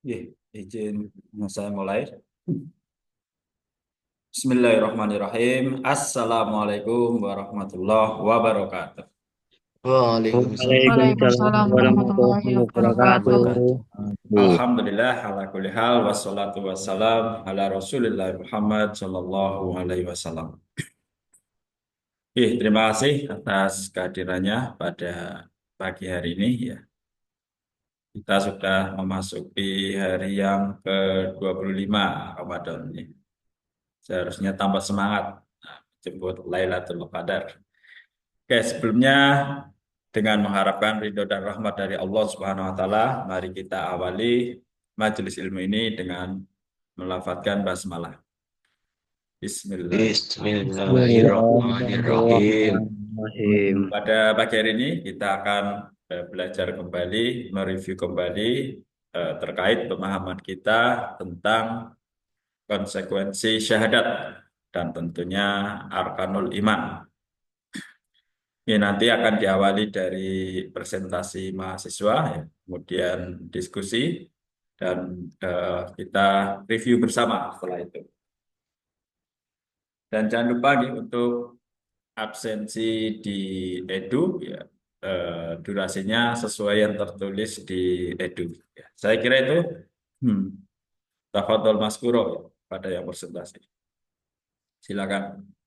Iya, izin saya mulai. Bismillahirrahmanirrahim. Assalamualaikum warahmatullahi wabarakatuh. Waalaikumsalam Waalaikumsalam Waalaikumsalam warahmatullahi warahmatullahi warahmatullahi wabarakatuh. wabarakatuh. wabarakatuh. Alhamdulillah ala kulli hal wassalatu wassalam ala Rasulillah Muhammad sallallahu alaihi wasallam. Terima kasih atas kehadirannya pada pagi hari ini ya. Kita sudah memasuki hari yang ke-25 Ramadan ini. Seharusnya tambah semangat jemput Lailatul Qadar. Oke, sebelumnya dengan mengharapkan ridho dan rahmat dari Allah Subhanahu wa taala, mari kita awali majelis ilmu ini dengan melafadzkan basmalah. Bismillahirrahmanirrahim. Bismillahirrahmanirrahim. Bismillahirrahmanirrahim. Pada pagi hari ini kita akan belajar kembali, mereview kembali terkait pemahaman kita tentang konsekuensi syahadat dan tentunya arkanul iman. Ini nanti akan diawali dari presentasi mahasiswa, ya, kemudian diskusi, dan kita review bersama setelah itu. Dan jangan lupa nih untuk absensi di Edu, ya, durasinya sesuai yang tertulis di Edu. Ya. Saya kira itu hmm, tafadhol maskuro ya, pada yang presentasi. Silakan.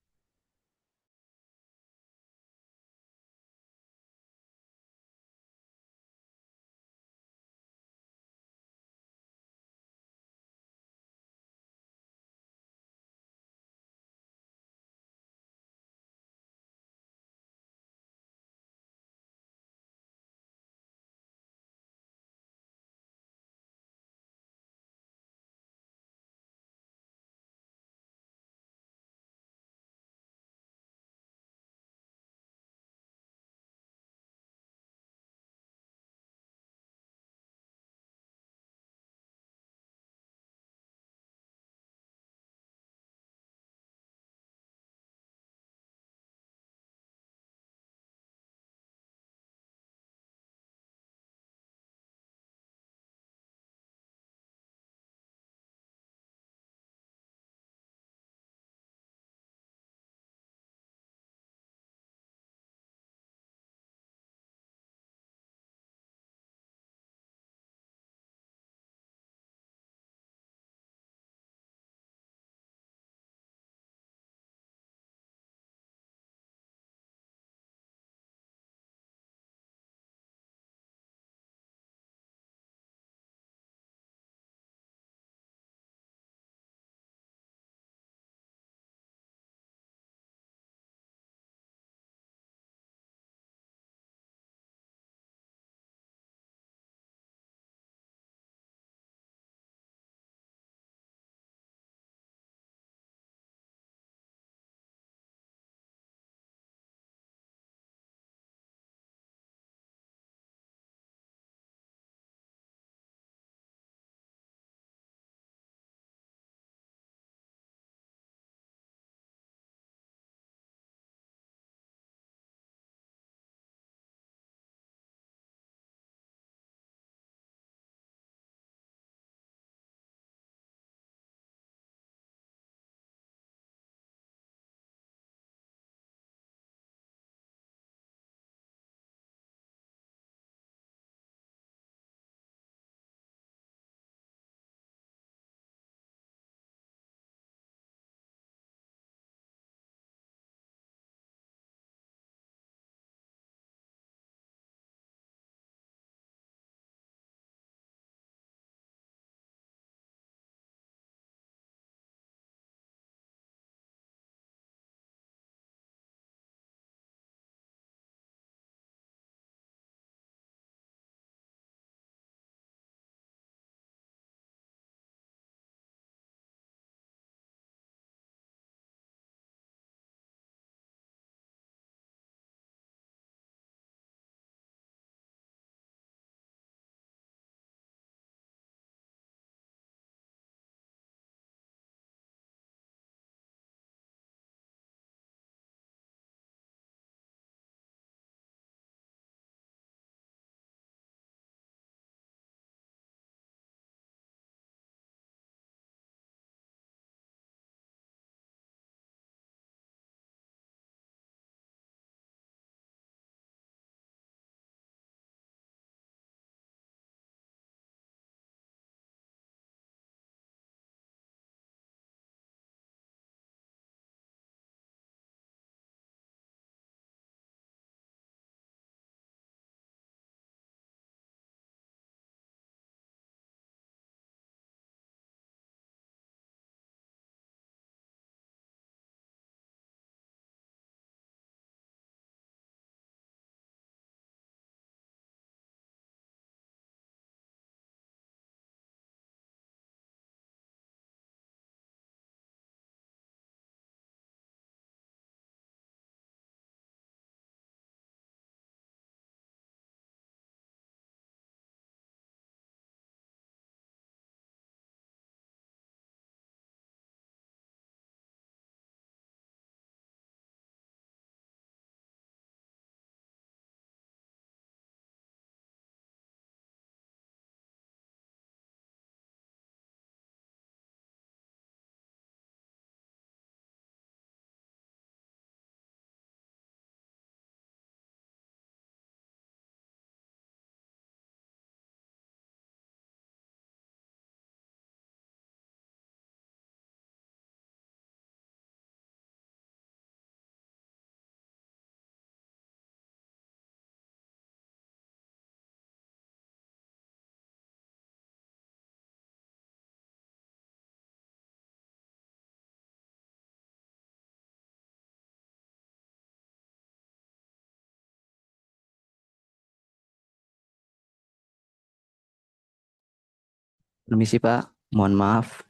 Permisi Pak, mohon maaf.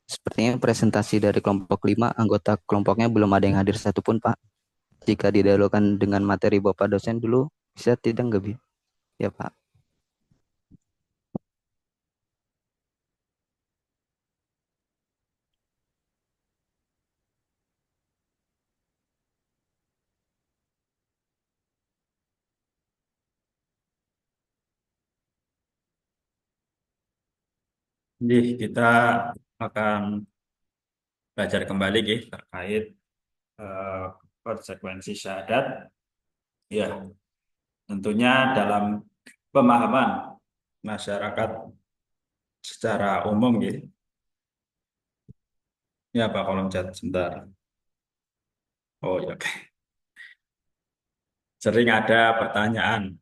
Sepertinya presentasi dari kelompok 5, anggota kelompoknya belum ada yang hadir satupun Pak. Jika didahulukan dengan materi Bapak dosen dulu, bisa tidak nggak Bi? Ya Pak. Jadi kita akan belajar kembali terkait eh, konsekuensi syahadat. Ya, tentunya dalam pemahaman masyarakat secara umum gitu. Ya Pak, kolom chat sebentar. Oh ya, oke. Sering ada pertanyaan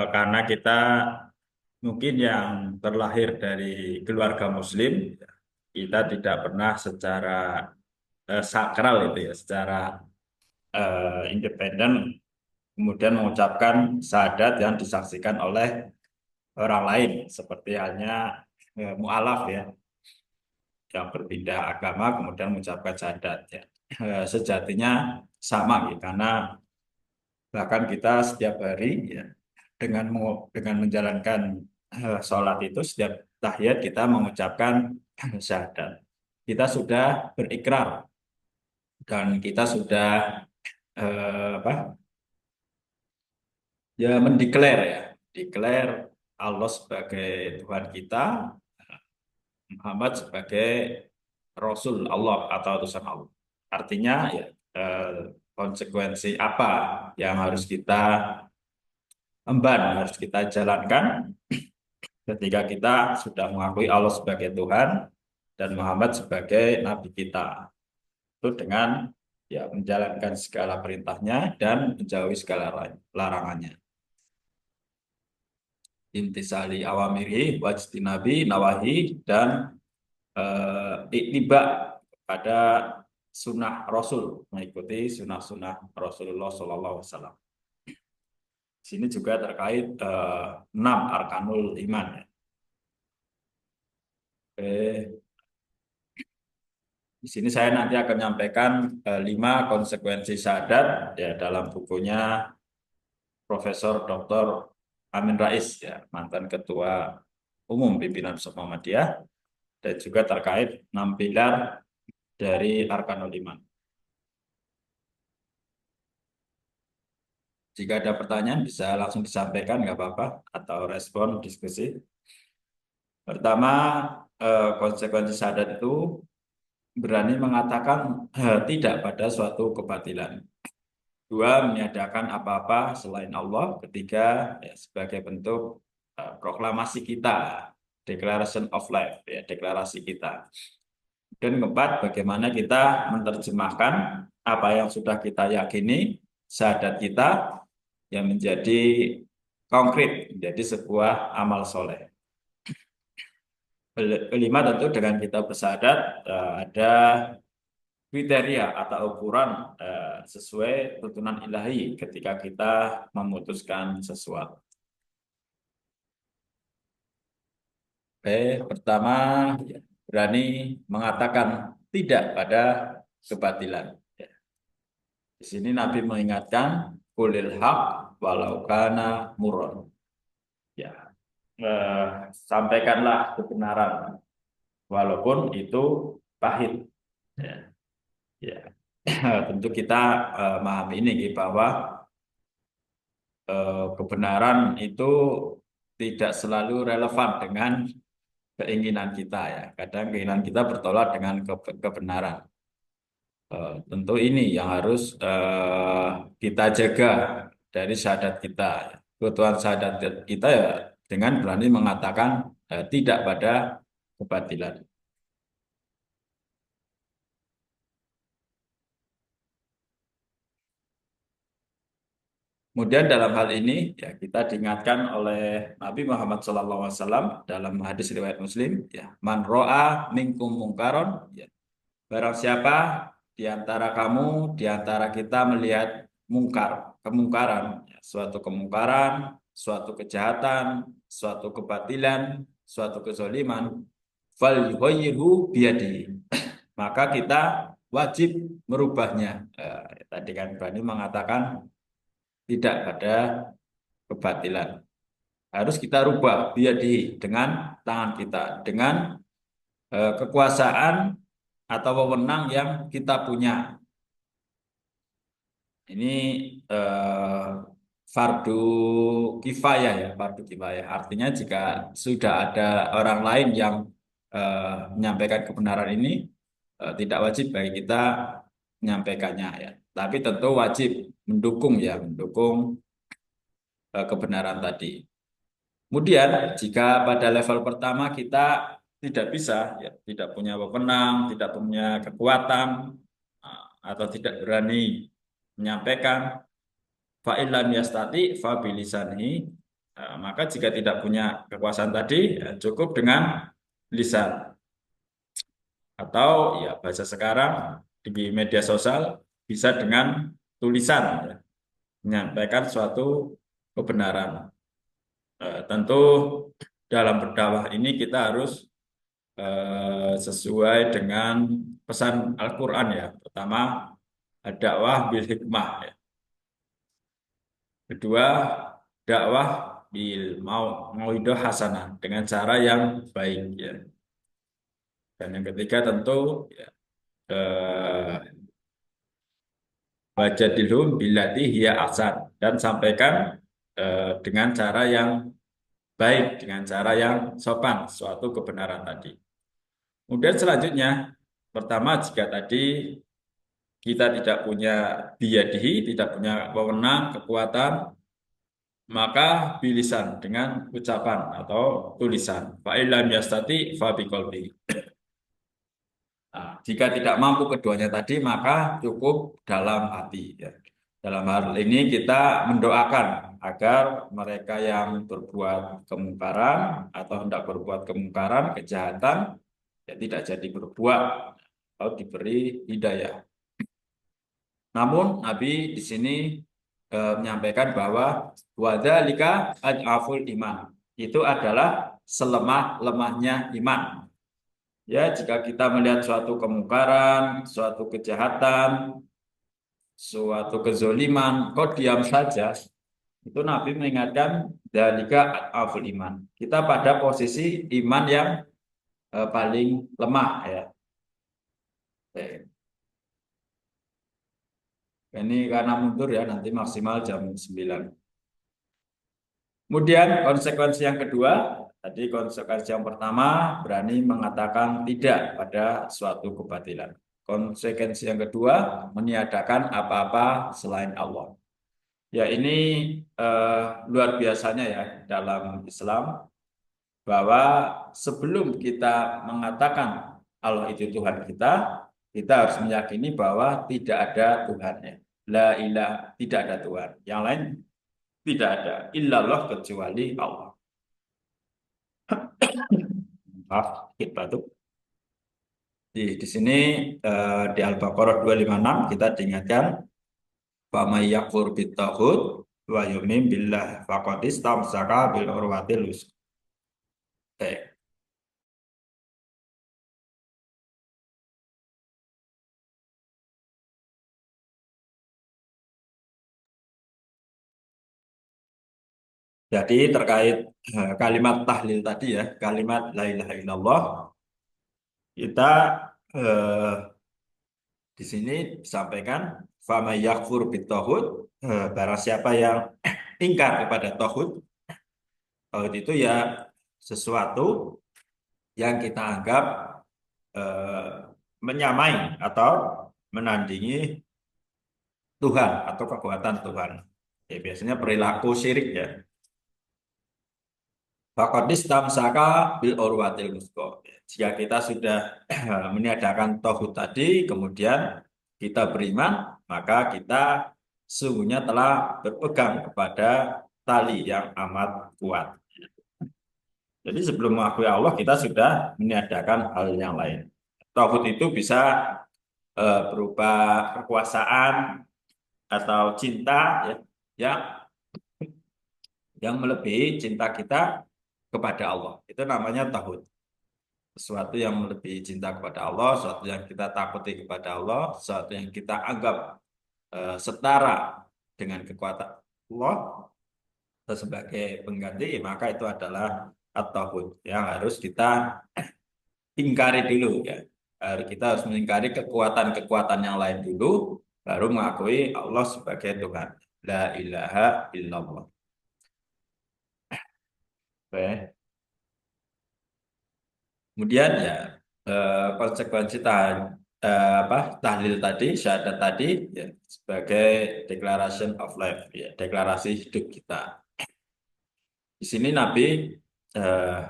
karena kita mungkin yang terlahir dari keluarga Muslim, kita tidak pernah secara sakral itu ya, secara independen kemudian mengucapkan syahadat yang disaksikan oleh orang lain, seperti halnya mu'alaf ya, yang berpindah agama kemudian mengucapkan syahadat ya. Sejatinya sama gitu, karena bahkan kita setiap hari ya dengan menjalankan sholat itu setiap tahiyat kita mengucapkan syahadat. Kita sudah berikrar dan kita sudah apa ya mendeklar ya, deklar Allah sebagai Tuhan kita, Muhammad sebagai Rasul Allah atau utusan Allah. Artinya ya konsekuensi apa yang harus kita emban, harus kita jalankan ketika kita sudah mengakui Allah sebagai Tuhan dan Muhammad sebagai Nabi kita. Itu dengan ya menjalankan segala perintahnya dan menjauhi segala larangannya. Intisali awamiri, wajtinabi, nawahi, dan iktiba pada sunnah Rasul, mengikuti sunnah-sunnah Rasulullah SAW. Sini juga terkait 6 arkanul iman. Oke. Di sini saya nanti akan menyampaikan 5 konsekuensi syahadat ya dalam bukunya Profesor Dr. Amin Rais ya, mantan Ketua Umum Pimpinan Pusat Muhammadiyah, dan juga terkait 6 pilar dari arkanul iman. Jika ada pertanyaan bisa langsung disampaikan, nggak apa-apa, atau respon diskusi. Pertama, konsekuensi syahadat itu berani mengatakan tidak pada suatu kebatilan. Dua, meniadakan apa-apa selain Allah. Ketiga, ya, sebagai bentuk proklamasi kita, declaration of life, ya, deklarasi kita. Dan keempat, bagaimana kita menerjemahkan apa yang sudah kita yakini, syahadat kita, yang menjadi konkret, menjadi sebuah amal soleh. Kelima, tentu dengan kita bersyahadat ada kriteria atau ukuran sesuai tuntunan ilahi ketika kita memutuskan sesuatu. Oke, pertama ya, berani mengatakan tidak pada kebatilan. Ya. Di sini Nabi mengingatkan kulil haq walau kana murron. Ya, sampaikanlah kebenaran walaupun itu pahit. Ya, ya. Tentu kita memahami ini bahwa kebenaran itu tidak selalu relevan dengan keinginan kita ya. Kadang keinginan kita bertolak dengan kebenaran. Tentu ini yang harus kita jaga dari syahadat kita. Kebutuhan syahadat kita ya dengan berani mengatakan tidak pada kebatilan. Kemudian dalam hal ini ya kita diingatkan oleh Nabi Muhammad SAW dalam hadis riwayat Muslim ya, man ro'a minkum mungkaron ya, barang siapa di antara kamu, di antara kita melihat mungkar, kemungkaran, ya, suatu kemungkaran, suatu kejahatan, suatu kebatilan, suatu kezaliman, fal yughayyiru biyadihi. Maka kita wajib merubahnya. Tadi kan Bani mengatakan tidak pada kebatilan. Harus kita rubah biyadihi dengan tangan kita, dengan kekuasaan atau wewenang yang kita punya. Ini fardu kifayah ya, fardu kifayah. Artinya jika sudah ada orang lain yang menyampaikan kebenaran ini, tidak wajib bagi kita menyampaikannya ya. Tapi tentu wajib mendukung ya, mendukung kebenaran tadi. Kemudian jika pada level pertama kita tidak bisa, ya, tidak punya wewenang, tidak punya kekuatan, atau tidak berani menyampaikan, fa'ilam yastati fabilisani, maka jika tidak punya kekuasaan tadi, ya, cukup dengan lisan. Atau ya bahasa sekarang di media sosial bisa dengan tulisan, ya, menyampaikan suatu kebenaran. Tentu dalam berdakwah ini kita harus sesuai dengan pesan Al-Quran ya. Pertama, dakwah bil hikmah ya. Kedua, dakwah bil mau'idah hasanah, dengan cara yang baik ya. Dan yang ketiga tentu ya, wajadilhum billati hiya ahsan, dan sampaikan dengan cara yang baik, dengan cara yang sopan suatu kebenaran tadi. Kemudian selanjutnya, pertama jika tadi kita tidak punya biyadihi, tidak punya wewenang, kekuatan, maka bilisan, dengan ucapan atau tulisan. Fa'ilam yastati fa biqalbi. Nah, jika tidak mampu keduanya tadi, maka cukup dalam hati ya. Dalam hal ini kita mendoakan agar mereka yang berbuat kemungkaran atau hendak berbuat kemungkaran, kejahatan, ya tidak jadi berbuat atau diberi hidayah. Namun Nabi di sini menyampaikan bahwa wadzalika ad'aful iman. Itu adalah selemah-lemahnya iman. Ya, jika kita melihat suatu kemungkaran, suatu kejahatan, suatu kezoliman, kok diam saja, itu Nabi mengingatkan dzalika ad'aful iman. Kita pada posisi iman yang paling lemah ya. Ini karena mundur ya, nanti maksimal jam 9. Kemudian konsekuensi yang kedua, tadi konsekuensi yang pertama berani mengatakan tidak pada suatu kebatilan. Konsekuensi yang kedua, meniadakan apa-apa selain Allah. Ya ini luar biasanya ya dalam Islam, bahwa sebelum kita mengatakan Allah itu Tuhan kita harus meyakini bahwa tidak ada Tuhannya. La ilaha, tidak ada Tuhan. Yang lain tidak ada. Illallah, kecuali Allah. Maaf, kita batuk. Di sini di Al-Baqarah 256 kita diingatkan, "Faman yakfur bittaghut wa yu'min billah faqad istamsaka bil urwatil wuthqa." Jadi terkait kalimat tahlil tadi ya, kalimat la ilaha illallah, kita di sini disampaikan fama yakfur bitaghut, barang siapa yang ingkar kepada tauhid. Tauhid itu ya sesuatu yang kita anggap menyamai atau menandingi Tuhan atau kekuatan Tuhan. Ya, biasanya perilaku syirik ya. Faqadis tamsaka bil urwatil wuthqa. Jika kita sudah meniadakan tauhid tadi, kemudian kita beriman, maka kita sungguhnya telah berpegang kepada tali yang amat kuat. Jadi sebelum mengakui Allah, kita sudah meniadakan hal yang lain. Tauhid itu bisa berupa kekuasaan atau cinta ya, yang melebihi cinta kita kepada Allah. Itu namanya tauhid. Sesuatu yang lebih cinta kepada Allah, sesuatu yang kita takuti kepada Allah, sesuatu yang kita anggap setara dengan kekuatan Allah atau sebagai pengganti, maka itu adalah at-tauhid yang harus kita ingkari dulu ya. Kita harus mengingkari kekuatan-kekuatan yang lain dulu, baru mengakui Allah sebagai Tuhan. La ilaha illallah. Oke. Kemudian ya konsekuensi tahlil tadi, syahadat tadi ya, sebagai declaration of life, ya, deklarasi hidup kita. Di sini Nabi eh,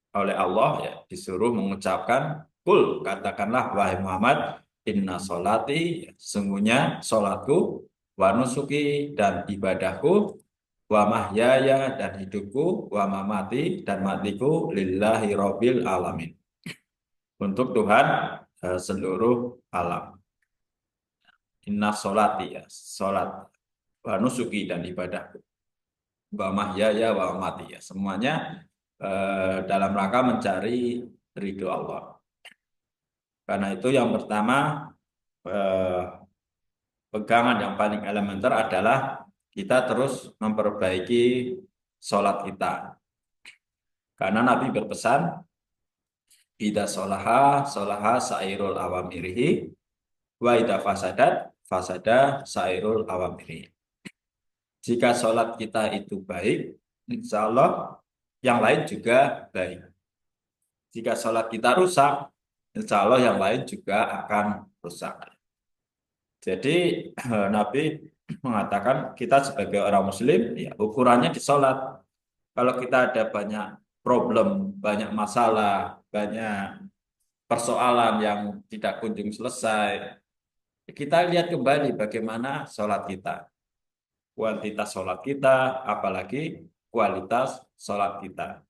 oleh Allah ya disuruh mengucapkan kul, katakanlah wahai Muhammad, inna solati, sungguhnya solatku, wa nusuki, dan ibadahku, wa mahyaya, dan hidupku, wa mamati, dan matiku, lillahi robbil alamin, untuk Tuhan seluruh alam. Inna solati, ya solat, wa nusuki, dan ibadahku, wa mahyaya, wa mamati, ya semuanya dalam rangka mencari ridho Allah. Karena itu yang pertama, pegangan yang paling elementer adalah kita terus memperbaiki sholat kita. Karena Nabi berpesan, idza sholaha sholaha sairul awamirihi, wa idza fasadat fasada sairul awamirihi. Jika sholat kita itu baik, insya Allah yang lain juga baik. Jika sholat kita rusak, insya Allah yang lain juga akan rusak. Jadi Nabi mengatakan kita sebagai orang Muslim, ya ukurannya di sholat. Kalau kita ada banyak problem, banyak masalah, banyak persoalan yang tidak kunjung selesai, kita lihat kembali bagaimana sholat kita. Kuantitas sholat kita, apalagi kualitas sholat kita.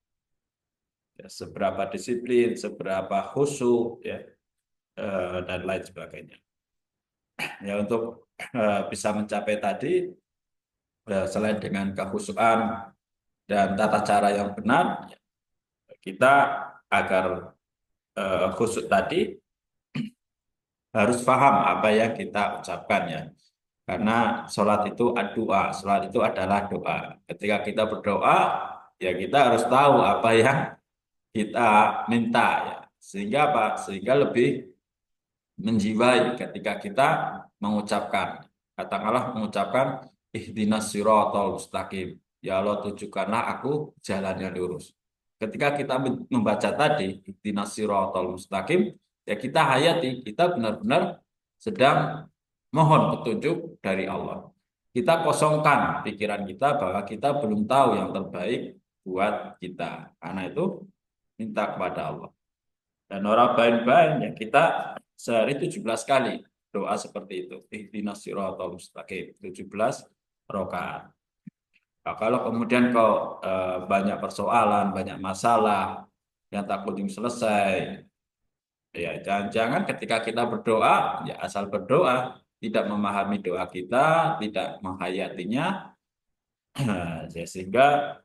Ya, seberapa disiplin, seberapa khusyuk, ya, dan lain sebagainya. Ya, untuk bisa mencapai tadi, selain dengan kekhusyukan dan tata cara yang benar, kita agar khusyuk tadi harus paham apa yang kita ucapkan ya. Karena sholat itu doa, sholat itu adalah doa. Ketika kita berdoa, ya kita harus tahu apa yang kita minta ya. Sehingga apa? Sehingga lebih menjiwai ketika kita mengucapkan. Katakanlah mengucapkan ihdinas siratal mustaqim. Ya Allah, tunjukkanlah aku jalan yang lurus. Ketika kita membaca tadi ihdinas siratal mustaqim, ya kita hayati, kita benar-benar sedang mohon petunjuk dari Allah. Kita kosongkan pikiran kita bahwa kita belum tahu yang terbaik buat kita. Karena itu minta kepada Allah. Dan orang bain-bain ya kita sehari 17 kali doa seperti itu. Ihdinas siratal mustaqim, 17 rakaat. Nah, kalau kemudian kau banyak persoalan, banyak masalah yang tak kunjung selesai, ya jangan-jangan ketika kita berdoa, ya asal berdoa, tidak memahami doa kita, tidak menghayatinya, ya, sehingga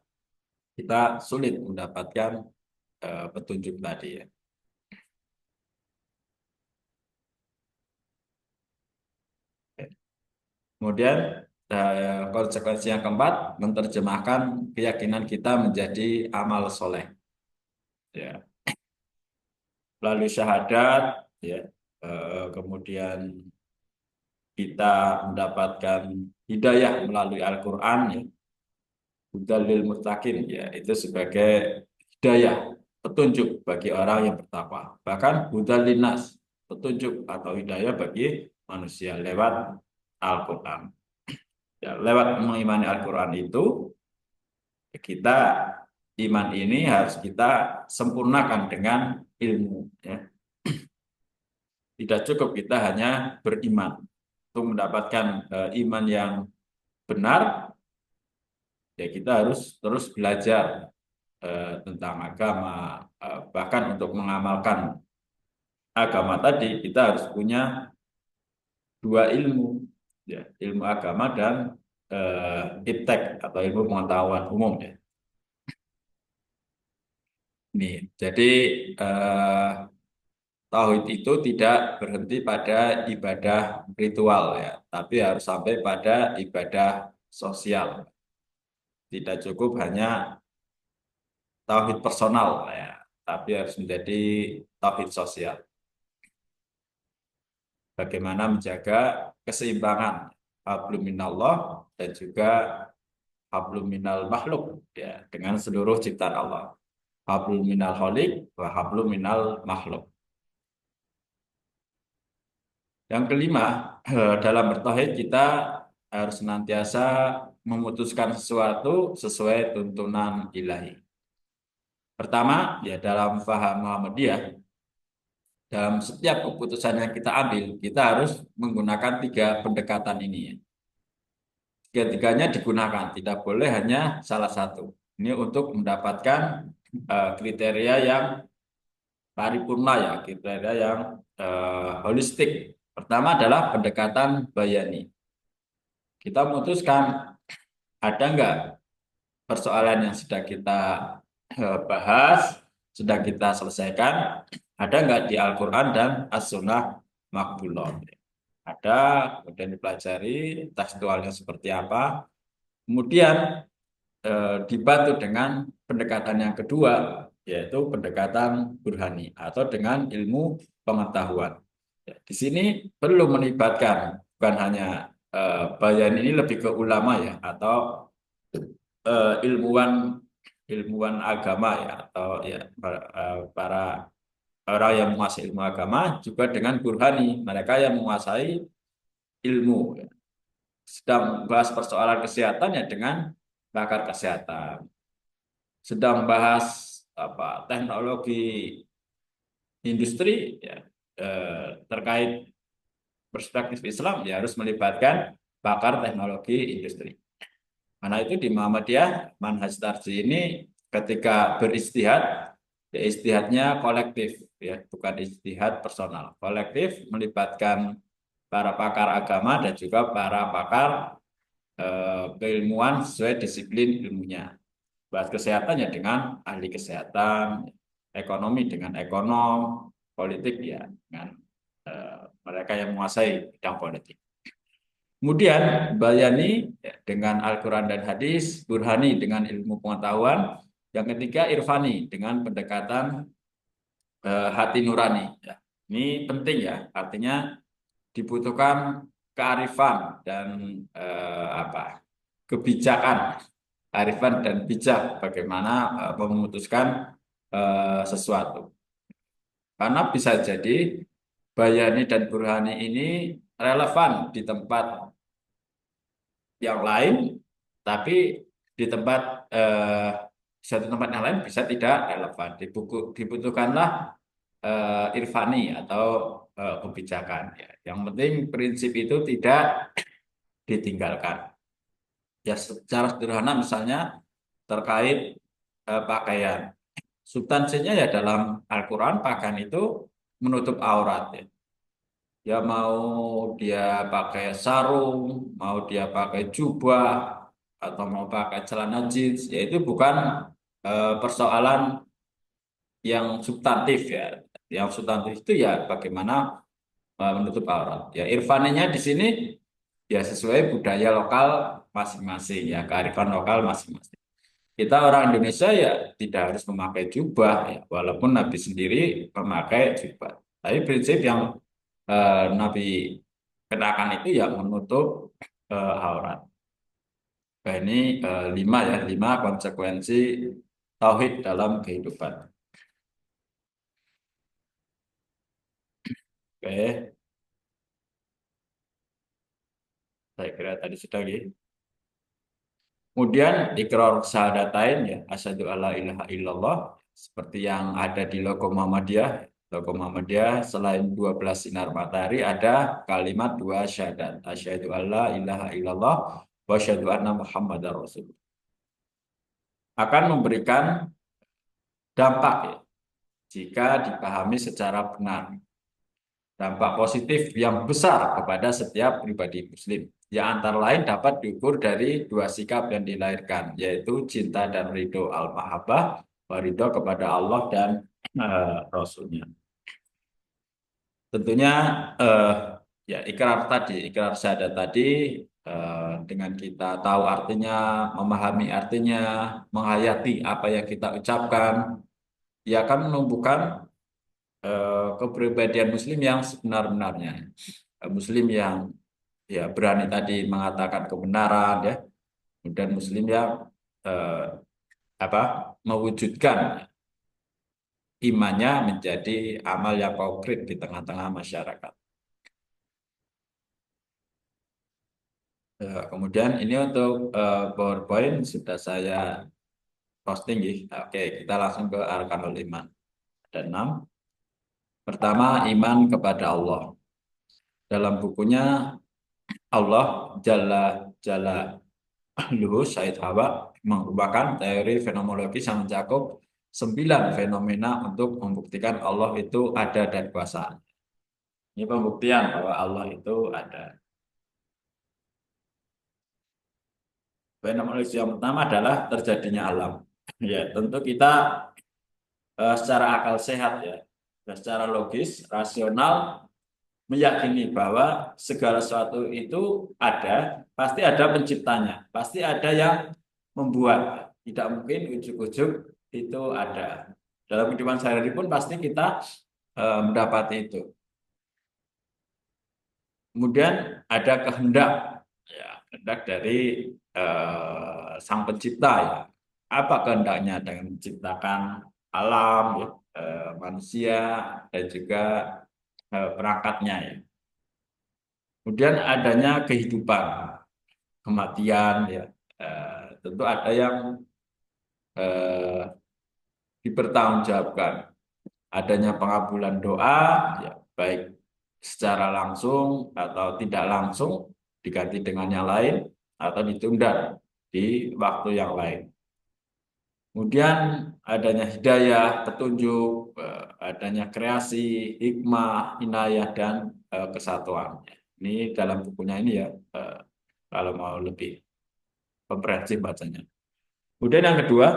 kita sulit mendapatkan petunjuk tadi ya. Kemudian konsekuensi yang keempat, menerjemahkan keyakinan kita menjadi amal soleh. Ya, melalui syahadat, ya, kemudian kita mendapatkan hidayah melalui Al-Quran, ya, hudalil muttaqin, ya, itu sebagai hidayah, petunjuk bagi orang yang bertakwa. Bahkan hudalil nas, petunjuk atau hidayah bagi manusia lewat Al-Quran. Ya, lewat mengimani Al-Quran itu, kita iman ini harus kita sempurnakan dengan ilmu. Ya. Tidak cukup kita hanya beriman. Untuk mendapatkan iman yang benar, ya kita harus terus belajar tentang agama. Bahkan untuk mengamalkan agama tadi, kita harus punya dua ilmu, ya, ilmu agama dan iptek atau ilmu pengetahuan umum. Ya. Nih, jadi eh, tauhid itu tidak berhenti pada ibadah ritual ya, tapi harus sampai pada ibadah sosial. Tidak cukup hanya tauhid personal ya, tapi harus menjadi tauhid sosial. Bagaimana menjaga keseimbangan hablum minallah dan juga hablum minal makhluk ya, dengan seluruh ciptaan Allah. Hablum minal khaliq wa hablum minal makhluk. Yang kelima, dalam bertauhid kita harus senantiasa memutuskan sesuatu sesuai tuntunan ilahi. Pertama, ya dalam faham Muhammadiyah, dalam setiap keputusan yang kita ambil, kita harus menggunakan tiga pendekatan ini. Ya. Tiga-tiganya digunakan, tidak boleh hanya salah satu. Ini untuk mendapatkan kriteria yang paripurna ya, kriteria yang holistik. Pertama adalah pendekatan bayani. Kita memutuskan ada nggak persoalan yang sedang kita bahas, sedang kita selesaikan, ada nggak di Al-Quran dan As-Sunnah Maqbullah. Ada, kemudian dipelajari tekstualnya seperti apa, kemudian dibantu dengan pendekatan yang kedua, yaitu pendekatan burhani atau dengan ilmu pengetahuan. Ya, di sini perlu melibatkan bukan hanya bayan ini lebih ke ulama ya atau ilmuwan ilmuwan agama ya atau ya para orang yang menguasai ilmu agama juga dengan burhani mereka yang menguasai ilmu ya. Sedang bahas persoalan kesehatan ya dengan pakar kesehatan sedang bahas apa teknologi industri ya terkait perspektif Islam ya harus melibatkan pakar teknologi industri. Karena itu di Muhammadiyah manhaj tarji ini ketika beristihad ya istihadnya kolektif ya bukan istihad personal. Kolektif melibatkan para pakar agama dan juga para pakar keilmuan sesuai disiplin ilmunya. Bahas kesehatan ya dengan ahli kesehatan, ekonomi dengan ekonom, politik ya dengan mereka yang menguasai bidang politik. Kemudian bayani ya, dengan Al-Quran dan hadis, burhani dengan ilmu pengetahuan, yang ketiga irfani dengan pendekatan hati nurani. Ya. Ini penting ya, artinya dibutuhkan kearifan dan kebijakan, arifan dan bijak bagaimana memutuskan sesuatu. Karena bisa jadi bayani dan burhani ini relevan di tempat yang lain, tapi di tempat satu tempat yang lain bisa tidak relevan. Dibutuhkanlah irfani atau kebijakan. Ya. Yang penting prinsip itu tidak ditinggalkan. Ya secara sederhana misalnya terkait pakaian. Substansinya ya dalam Al-Quran pakaian itu menutup aurat ya. Ya mau dia pakai sarung, mau dia pakai jubah, atau mau pakai celana jeans, ya itu bukan persoalan yang substantif ya. Yang substantif itu ya bagaimana menutup aurat. Ya irfaninya di sini ya sesuai budaya lokal masing-masing ya, kearifan lokal masing-masing. Kita orang Indonesia ya tidak harus memakai jubah ya, walaupun Nabi sendiri memakai jubah. Tapi prinsip yang Nabi kenakan itu yang menutup aurat. Nah, ini lima ya, lima konsekuensi tauhid dalam kehidupan. Oke, saya kira tadi sudah gitu. Kemudian ikrar syahadatain ya, asyhadu alla ilaha illallah seperti yang ada di logo Muhammadiyah. Logo Muhammadiyah selain 12 sinar matahari ada kalimat dua syahadat. Asyhadu alla ilaha illallah wa asyhadu anna Muhammadar Rasulullah. Akan memberikan dampak ya, jika dipahami secara benar. Dampak positif yang besar kepada setiap pribadi muslim. Yang antara lain dapat diukur dari dua sikap yang dilahirkan, yaitu cinta dan ridho al-mahabbah ridho kepada Allah dan Rasulnya. Tentunya eh, ya ikrar syahadat tadi dengan kita tahu artinya, memahami artinya, menghayati apa yang kita ucapkan, ya akan menumbuhkan kepribadian Muslim yang sebenar-benarnya. Muslim yang ya berani tadi mengatakan kebenaran, ya, dan Muslim yang eh, apa mewujudkan imannya menjadi amal yang konkret di tengah-tengah masyarakat. Kemudian ini untuk PowerPoint sudah saya posting ya. Oke, kita langsung ke Arkanul Iman. Ada 6. Pertama, iman kepada Allah. Dalam bukunya Allah Jalla Jalla Luhu Said Hawa mengubahkan teori fenomenologi yang mencakup 9 fenomena untuk membuktikan Allah itu ada dan kuasa. Ini pembuktian bahwa Allah itu ada. Fenomenologi yang pertama adalah terjadinya alam. Ya, tentu kita secara akal sehat ya, secara logis, rasional meyakini bahwa segala sesuatu itu ada, pasti ada penciptanya, pasti ada yang membuat. Tidak mungkin ujuk-ujuk itu ada. Dalam kehidupan sehari-hari pun pasti kita mendapati itu. Kemudian ada kehendak, ya, kehendak dari sang pencipta ya. Apa kehendaknya dengan menciptakan alam, ya, manusia dan juga perangkatnya ya. Kemudian adanya kehidupan, kematian ya. Tentu ada yang eh, dipertanggungjawabkan. Adanya pengabulan doa ya, baik secara langsung atau tidak langsung diganti dengan yang lain atau ditunda di waktu yang lain. Kemudian adanya hidayah, petunjuk, adanya kreasi, hikmah, inayah, dan kesatuan. Ini dalam bukunya ini ya, kalau mau lebih komprehensif bacanya. Kemudian yang kedua,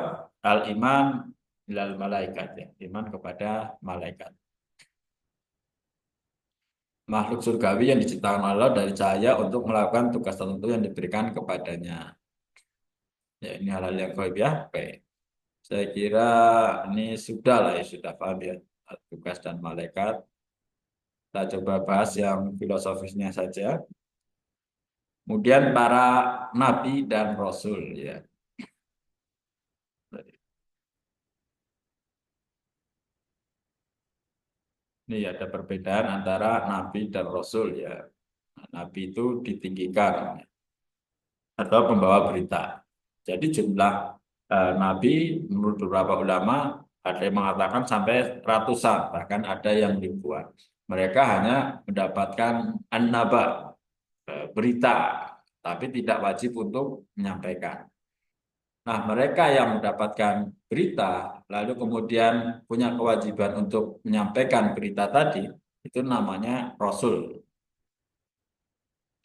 al-iman ilal malaikat, ya, iman kepada malaikat. Makhluk surgawi yang diciptakan Allah dari cahaya untuk melakukan tugas tertentu yang diberikan kepadanya. Ya, ini hal-hal yang gaib ya. Oke. Saya kira ini sudah lah ya, sudah paham ya, tugas dan malaikat. Kita coba bahas yang filosofisnya saja. Kemudian para nabi dan rasul ya. Ini ada perbedaan antara nabi dan rasul ya. Nabi itu ditinggikan atau pembawa berita. Jadi jumlah nabi menurut beberapa ulama ada yang mengatakan sampai ratusan, bahkan ada yang ribuan. Mereka hanya mendapatkan an-naba, berita, tapi tidak wajib untuk menyampaikan. Nah, mereka yang mendapatkan berita, lalu kemudian punya kewajiban untuk menyampaikan berita tadi, itu namanya Rasul.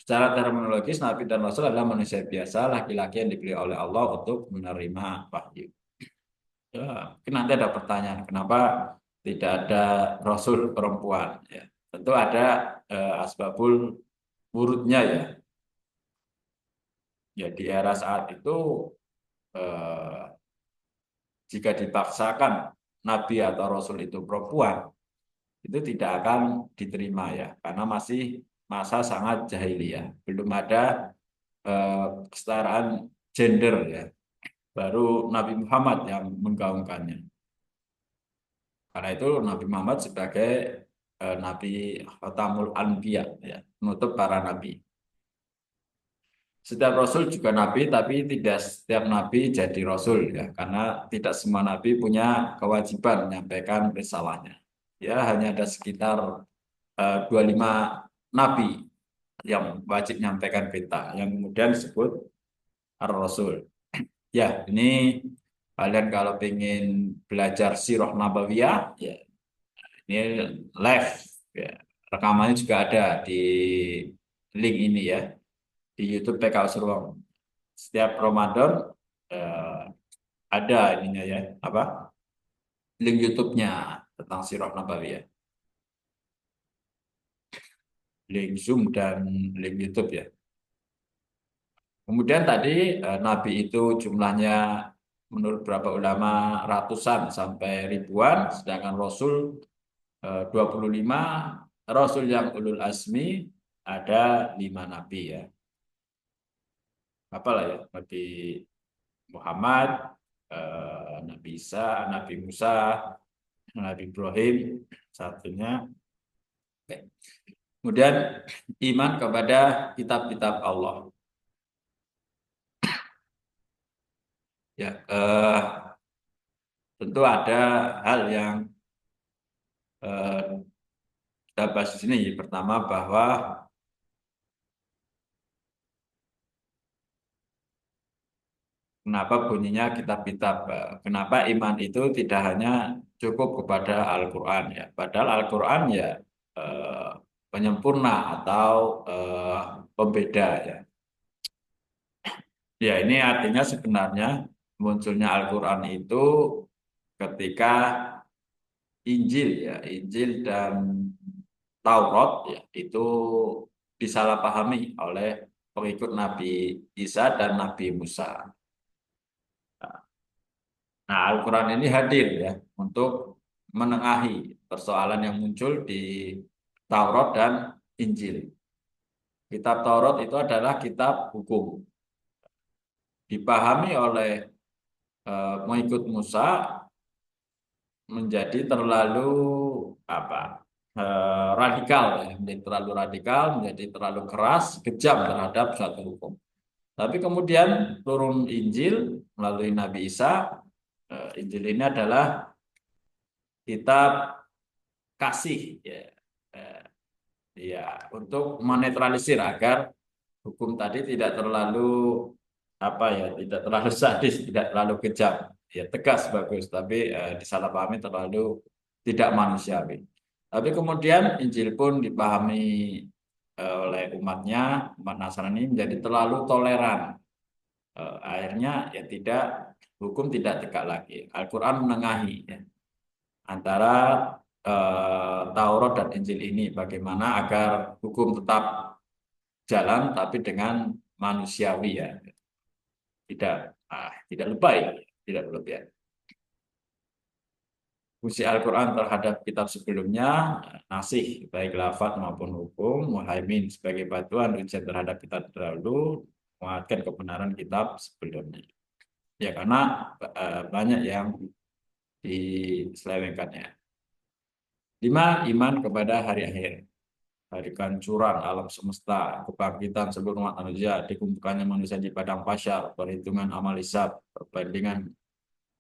Secara terminologis, Nabi dan Rasul adalah manusia biasa, laki-laki yang dipilih oleh Allah untuk menerima wahyu. Ya, nanti ada pertanyaan, kenapa tidak ada Rasul perempuan? Ya, tentu ada asbabul wurudnya ya. Ya, di era saat itu eh, jika dipaksakan Nabi atau Rasul itu perempuan, itu tidak akan diterima ya, karena masih masa sangat jahiliyah, belum ada kesetaraan gender ya. Baru Nabi Muhammad yang menggaungkannya. Karena itu Nabi Muhammad sebagai Nabi Khatamul Anbiya ya, menutup para nabi. Setiap rasul juga nabi, tapi tidak setiap nabi jadi rasul ya, karena tidak semua nabi punya kewajiban menyampaikan risalahnya. Ya, hanya ada sekitar 25 nabi yang wajib menyampaikan berita, yang kemudian disebut ar-rasul. Ya, ini kalian kalau ingin belajar sirah nabawiyah, ya ini live, ya. Rekamannya juga ada di link ini ya, di YouTube PKU Surwong. Setiap Ramadan ada ininya ya, apa? link YouTube-nya tentang Sirah Nabawiyah, link Zoom dan link YouTube ya. Kemudian tadi Nabi itu jumlahnya menurut beberapa ulama ratusan sampai ribuan, sedangkan Rasul 25, Rasul yang ulul azmi ada 5 Nabi ya. Apalah ya, Nabi Muhammad, Nabi Isa, Nabi Musa, Nabi Ibrahim, satunya. Oke. Kemudian iman kepada kitab-kitab Allah. Ya, tentu ada hal yang kita bahas di sini. Pertama bahwa kenapa bunyinya kitab-kitab, kenapa iman itu tidak hanya cukup kepada Al-Quran ya. Padahal Al-Quran ya eh, penyempurna atau pembeda ya. Ya ini artinya sebenarnya munculnya Al-Quran itu ketika Injil ya, Injil dan Taurat ya itu disalahpahami oleh pengikut Nabi Isa dan Nabi Musa. Nah, Al-Quran ini hadir ya untuk menengahi persoalan yang muncul di Taurat dan Injil. Kitab Taurat itu adalah kitab hukum. Dipahami oleh pengikut Musa menjadi terlalu radikal ya, menjadi terlalu radikal, menjadi terlalu keras, kejam terhadap suatu hukum. Tapi kemudian turun Injil melalui Nabi Isa. Injil ini adalah kitab kasih ya, ya untuk menetralisir agar hukum tadi tidak terlalu tidak terlalu sadis, tidak terlalu kejam. Ya tegas bagus, tapi disalahpahami terlalu tidak manusiawi. Tapi kemudian Injil pun dipahami oleh umatnya, umat Nasrani menjadi terlalu toleran. Akhirnya ya hukum tidak tegak lagi. Al-Quran menengahi ya, antara Taurat dan Injil ini bagaimana agar hukum tetap jalan tapi dengan manusiawi ya, tidak lebay, tidak berlebihan. Fungsi Al-Quran terhadap kitab sebelumnya, nasih baik lafaz maupun hukum, muhaimin sebagai batuan ujian terhadap kitab terdahulu, menguatkan kebenaran kitab sebelumnya. Ya karena banyak yang diselewengkannya. 5. Iman kepada hari akhir. Hari kehancuran alam semesta, kebangkitan seluruh umat manusia, dikumpulkannya manusia di padang mahsyar, perhitungan amal hisab, perbandingan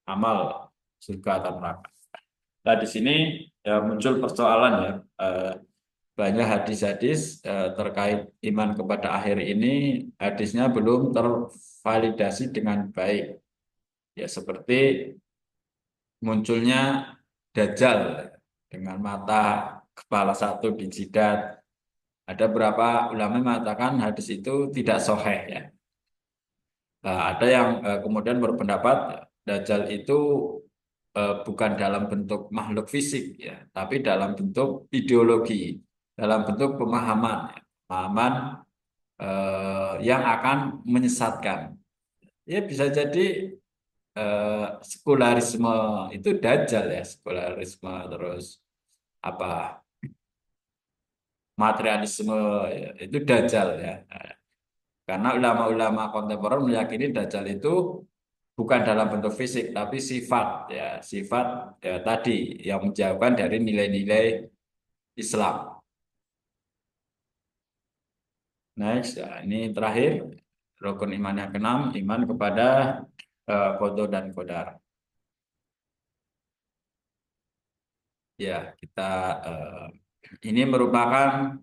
amal surga atau neraka. Nah, di sini ya, muncul persoalan ya. Banyak hadis-hadis terkait iman kepada akhir ini, hadisnya belum tervalidasi dengan baik. Ya seperti munculnya Dajjal dengan mata kepala satu di jidat. Ada beberapa ulama mengatakan hadis itu tidak sahih ya. Nah, ada yang kemudian berpendapat Dajjal itu bukan dalam bentuk makhluk fisik ya, tapi dalam bentuk ideologi, dalam bentuk pemahaman, ya. Pemahaman yang akan menyesatkan. Ya bisa jadi sekularisme itu Dajjal ya, sekularisme terus materialisme ya, itu Dajjal ya. Karena ulama-ulama kontemporer meyakini Dajjal itu bukan dalam bentuk fisik, tapi sifat ya, sifat ya, tadi yang menjauhkan dari nilai-nilai Islam. Next, ya, ini terakhir rukun iman yang keenam, iman kepada qada dan qadar. Ya, ini merupakan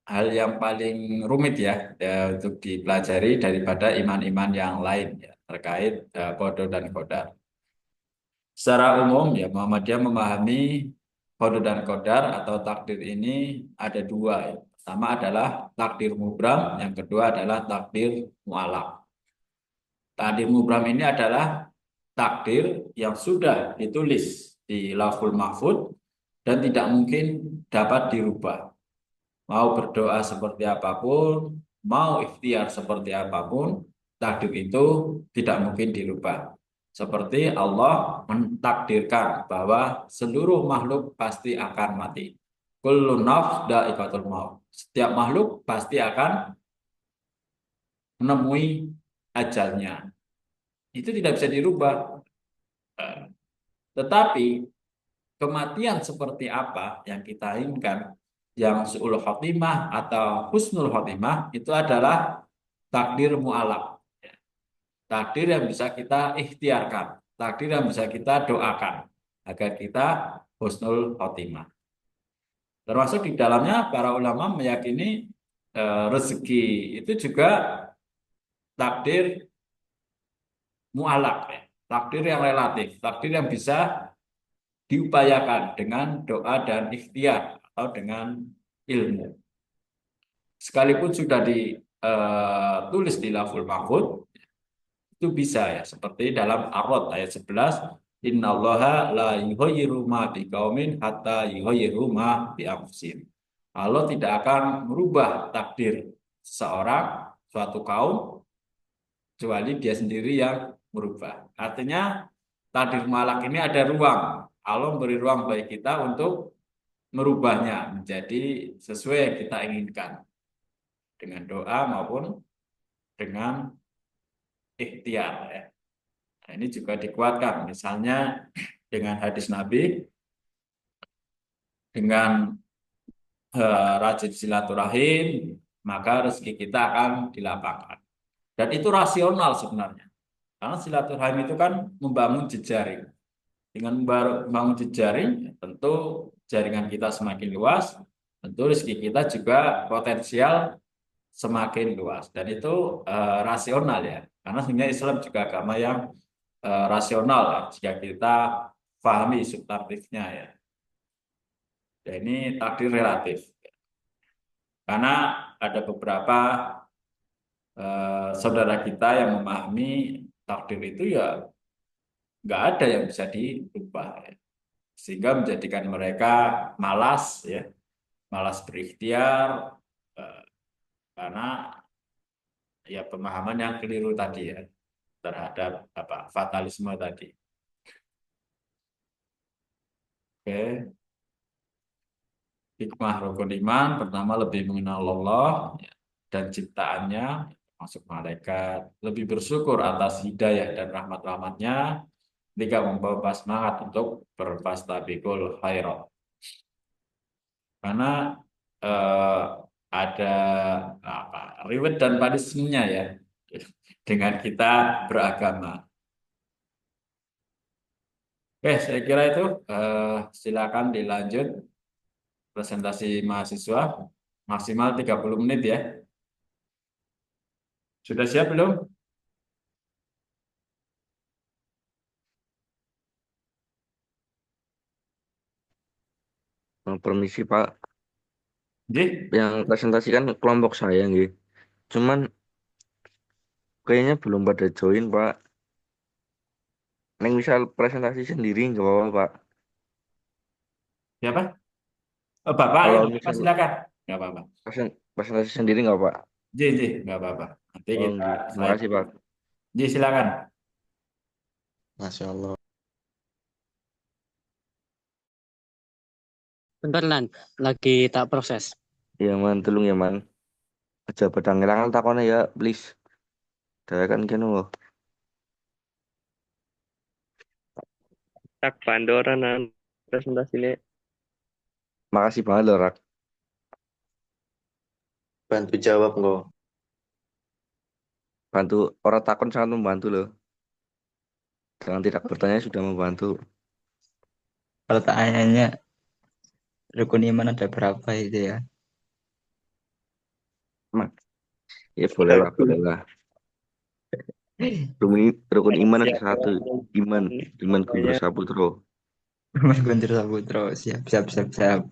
hal yang paling rumit ya, untuk dipelajari daripada iman-iman yang lain ya, terkait qada dan qadar. Secara umum ya Muhammadiyah memahami qada dan qadar atau takdir ini ada dua ya. Pertama adalah takdir mubram, yang kedua adalah takdir mu'allaq. Takdir mubram ini adalah takdir yang sudah ditulis di Lauhul Mahfuz dan tidak mungkin dapat dirubah. Mau berdoa seperti apapun, mau ikhtiar seperti apapun, takdir itu tidak mungkin dirubah. Seperti Allah mentakdirkan bahwa seluruh makhluk pasti akan mati. Kullu nafs dha'iqatul maut. Setiap makhluk pasti akan menemui ajalnya. Itu tidak bisa dirubah. Tetapi kematian seperti apa yang kita inginkan, yang su'ul khotimah atau husnul khotimah, itu adalah takdir mu'alaq. Takdir yang bisa kita ikhtiarkan, takdir yang bisa kita doakan agar kita husnul khotimah. Termasuk di dalamnya para ulama meyakini rezeki itu juga takdir mu'alaq, ya. Takdir yang relatif, takdir yang bisa diupayakan dengan doa dan ikhtiar atau dengan ilmu. Sekalipun sudah ditulis di Lauhul Mahfuz, itu bisa ya, seperti dalam Ar-Rod ayat 11, Innallaha la yughayyiru ma biqaumin hatta yughayyiru ma bi anfusihim. Allah tidak akan merubah takdir seseorang, suatu kaum, kecuali dia sendiri yang merubah. Artinya takdir malak ini ada ruang. Allah memberi ruang bagi kita untuk merubahnya menjadi sesuai yang kita inginkan dengan doa maupun dengan ikhtiar, ya. Nah, ini juga dikuatkan misalnya dengan hadis Nabi, dengan rajin silaturahim maka rezeki kita akan dilapangkan. Dan itu rasional sebenarnya. Karena silaturahim itu kan membangun jejaring. Dengan membangun jejaring, tentu jaringan kita semakin luas, tentu rezeki kita juga potensial semakin luas. Dan itu rasional ya. Karena sebenarnya Islam juga agama yang rasional ya, jika kita pahami substantifnya ya. Dan ini takdir relatif. Karena ada beberapa saudara kita yang memahami takdir itu ya nggak ada yang bisa dirubah, ya. Sehingga menjadikan mereka malas ya, malas berikhtiar karena ya pemahaman yang keliru tadi ya terhadap apa fatalisme tadi. Oke. Hikmah rukun iman pertama lebih mengenal Allah ya, dan ciptaannya masuk malaikat, lebih bersyukur atas hidayah dan rahmat-rahmatnya, tidak membawa semangat untuk berfastabiqul khairat. Karena eh, ada apa reward dan punishment-nya ya dengan kita beragama. Oke, saya kira itu silakan dilanjut presentasi mahasiswa maksimal 30 menit ya. Sudah siap belum? Permisi Pak, Ji? yang presentasi kan kelompok saya nggih. Cuman kayaknya belum pada join Pak. Neng misal presentasi sendiri nggak apa-apa Pak. Siapa? Oh, Bapak ya, Kalau Bapak misal silakan. Nggak apa-apa. presentasi sendiri nggak Pak? Ji, nggak apa-apa. Nanti Oh kita nggih, terima slide. kasih Pak. Ji, silakan. Masya Allah. Bentar Lan, lagi tak proses. Ya man, tolong ya man. Aja pedang ngilangan takone ya, please. Saya kan kene loh. Tak pandoran presentasinya. Makasih banget loh, Rak. Bantu jawab nggak? Bantu orang takon sangat membantu loh. Dengan tidak bertanya sudah membantu. Pertanyaannya rukun iman ada berapa itu ya? Mak. Ya boleh lah, boleh lah. Rukun iman ada satu. Iman Guru Saputro. Mas Guntur Saputro, siap, siap, siap, siap.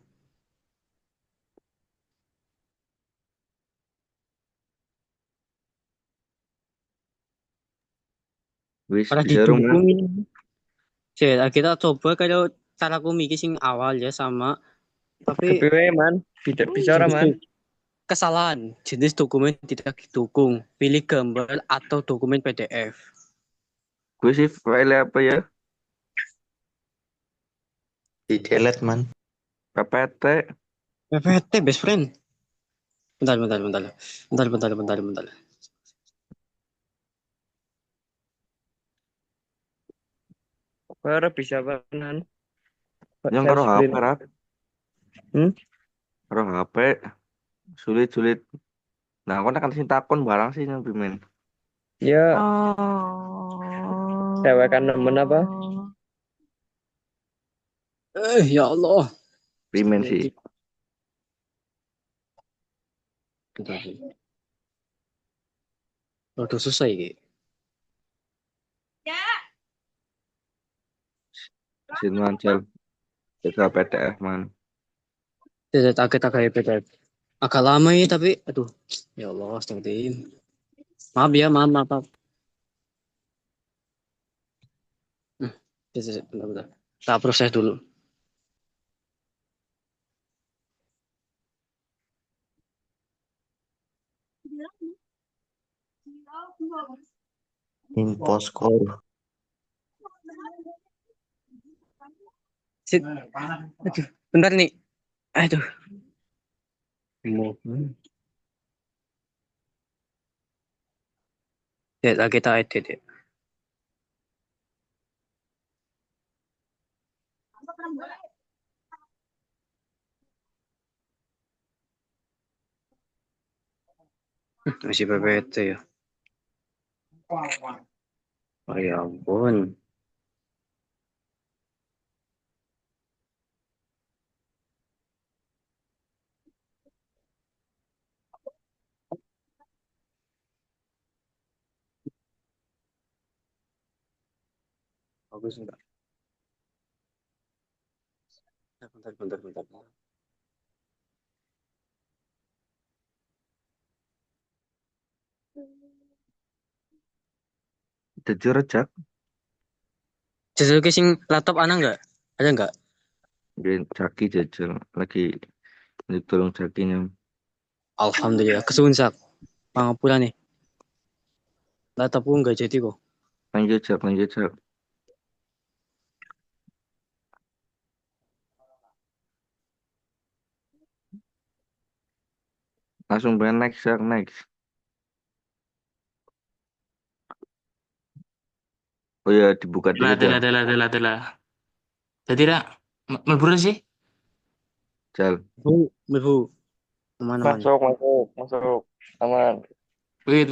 Wis Ora bisa rumah. didukung ini. Kita coba kalau caraku mikir sing awal ya sama tapi Kepiwe man? Bisa ora jenis man? kesalahan jenis dokumen tidak didukung. Pilih gambar atau dokumen PDF. Gue sih file apa ya? Di delete man. PPT. PPT best friend. Bentar, bentar, bentar. Bentar, bentar, bentar, bentar. Ora bisa man. Yang Share karo HP screen. rap. Hmm? Karo HP sulit-sulit. Nah, aku kan sing takon barang sih yang pimen. Ya, cewek kan nemen apa? Ya Allah. Pimen sih. Bentar. Udah susah ya. Sin mancel. Kita PDF man. Tidak agak PDF. Agak lama ya tapi aduh. Ya Allah, astagfirullahaladzim. Maaf ya, maaf, maaf, maaf. Hmm, bentar, bentar. Tak proses dulu. Imposcore. Sit. Aduh, bentar nih. Aduh. Mau. Ya, kita edit ya. Masih PPT ya. Oh ya ampun. Bagus enggak? Bentar, bentar, bentar, bentar. Jujur aja. Jajal sing laptop ana enggak? Ada enggak? Dia Jaki jajal. Lagi ditolong Jakinya. Alhamdulillah. Kesuwun sak. Pangapura nih. Laptopku enggak jadi kok. Lanjut Jak, lanjut Jak. Langsung pengen next Jak, next. Oh ya, dibuka Telah, dikit ya. telah, telah, telah, telah. Jadi rak, melbur sih. Jal. Bu, Bu. Aman-aman. Masuk, masuk, masuk. Aman. Wait.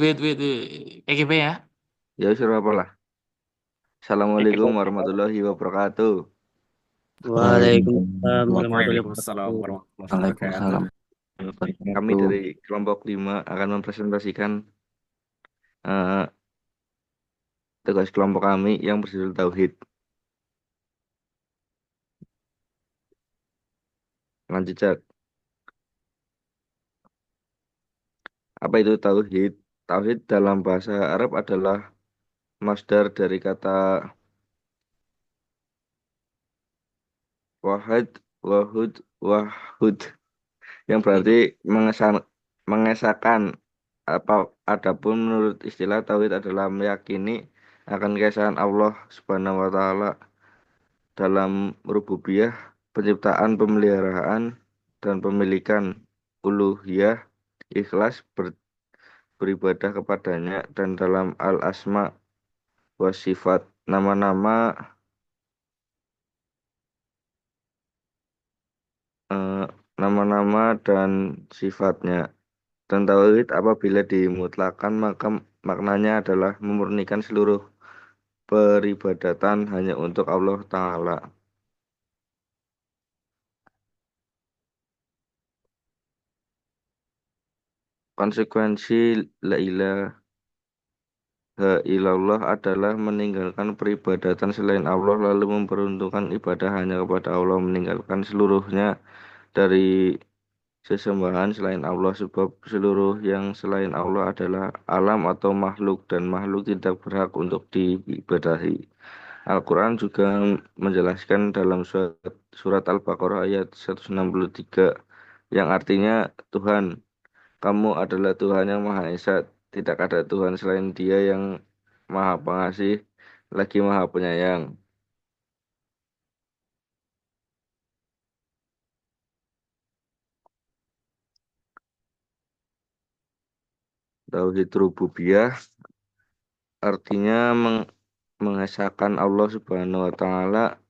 EGP ya. Ya suruh apa lah. Assalamualaikum warahmatullahi wabarakatuh. Waalaikumsalam warahmatullahi Waalaikumsalam wabarakatuh. warahmatullahi wabarakatuh. Waalaikumsalam. Kami Wabarakatuh. dari kelompok 5 akan mempresentasikan eh, tugas kelompok kami yang berjudul Tauhid. Lanjut Jak. Apa itu Tauhid? Tauhid dalam bahasa Arab adalah masdar dari kata wahid, wahud, wahud yang berarti mengesahkan apa adapun menurut istilah tauhid adalah meyakini akan keesaan Allah Subhanahu wa taala dalam rububiyah, penciptaan, pemeliharaan dan pemilikan, uluhiyah, ikhlas beribadah kepadanya dan dalam al-asma wa sifat nama-nama eh, nama-nama dan sifatnya. Dan tauhid apabila dimutlakan maka maknanya adalah memurnikan seluruh peribadatan hanya untuk Allah Ta'ala. Konsekuensi la ilaha illallah adalah meninggalkan peribadatan selain Allah lalu memperuntukkan ibadah hanya kepada Allah, meninggalkan seluruhnya dari sesembahan selain Allah, sebab seluruh yang selain Allah adalah alam atau makhluk, dan makhluk tidak berhak untuk diibadahi. Al-Quran juga menjelaskan dalam surat Al-Baqarah ayat 163 yang artinya, Tuhan, kamu adalah Tuhan yang Maha Esa, tidak ada Tuhan selain Dia yang Maha Pengasih, lagi Maha Penyayang. Tauhid rububiyah artinya mengesahkan Allah Subhanahu wa taala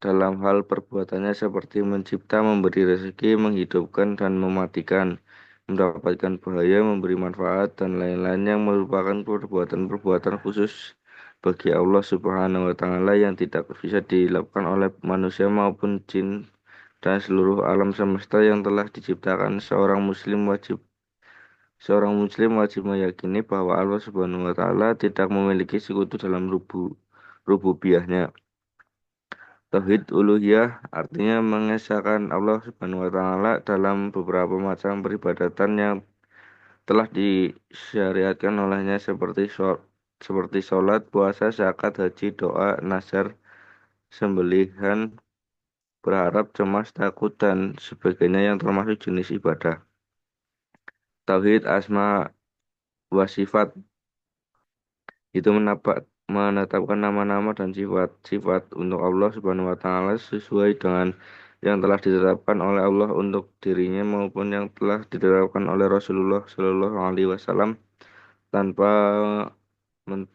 dalam hal perbuatannya seperti mencipta, memberi rezeki, menghidupkan dan mematikan, mendapatkan bahaya, memberi manfaat, dan lain-lain yang merupakan perbuatan-perbuatan khusus bagi Allah Subhanahu wa taala yang tidak bisa dilakukan oleh manusia maupun jin dan seluruh alam semesta yang telah diciptakan. Seorang muslim wajib meyakini bahwa Allah Subhanahu wa taala tidak memiliki sekutu dalam rububiyahnya. Tauhid uluhiyah artinya mengesahkan Allah Subhanahu wa taala dalam beberapa macam peribadatan yang telah disyariatkan olehnya, seperti sholat, puasa, zakat, haji, doa, nazar, sembelihan, berharap, cemas, takut, dan sebagainya yang termasuk jenis ibadah. Tauhid asma wa sifat itu menetapkan nama-nama dan sifat-sifat untuk Allah Subhanahu wa taala sesuai dengan yang telah ditetapkan oleh Allah untuk dirinya maupun yang telah ditetapkan oleh Rasulullah Shallallahu alaihi wasallam tanpa men-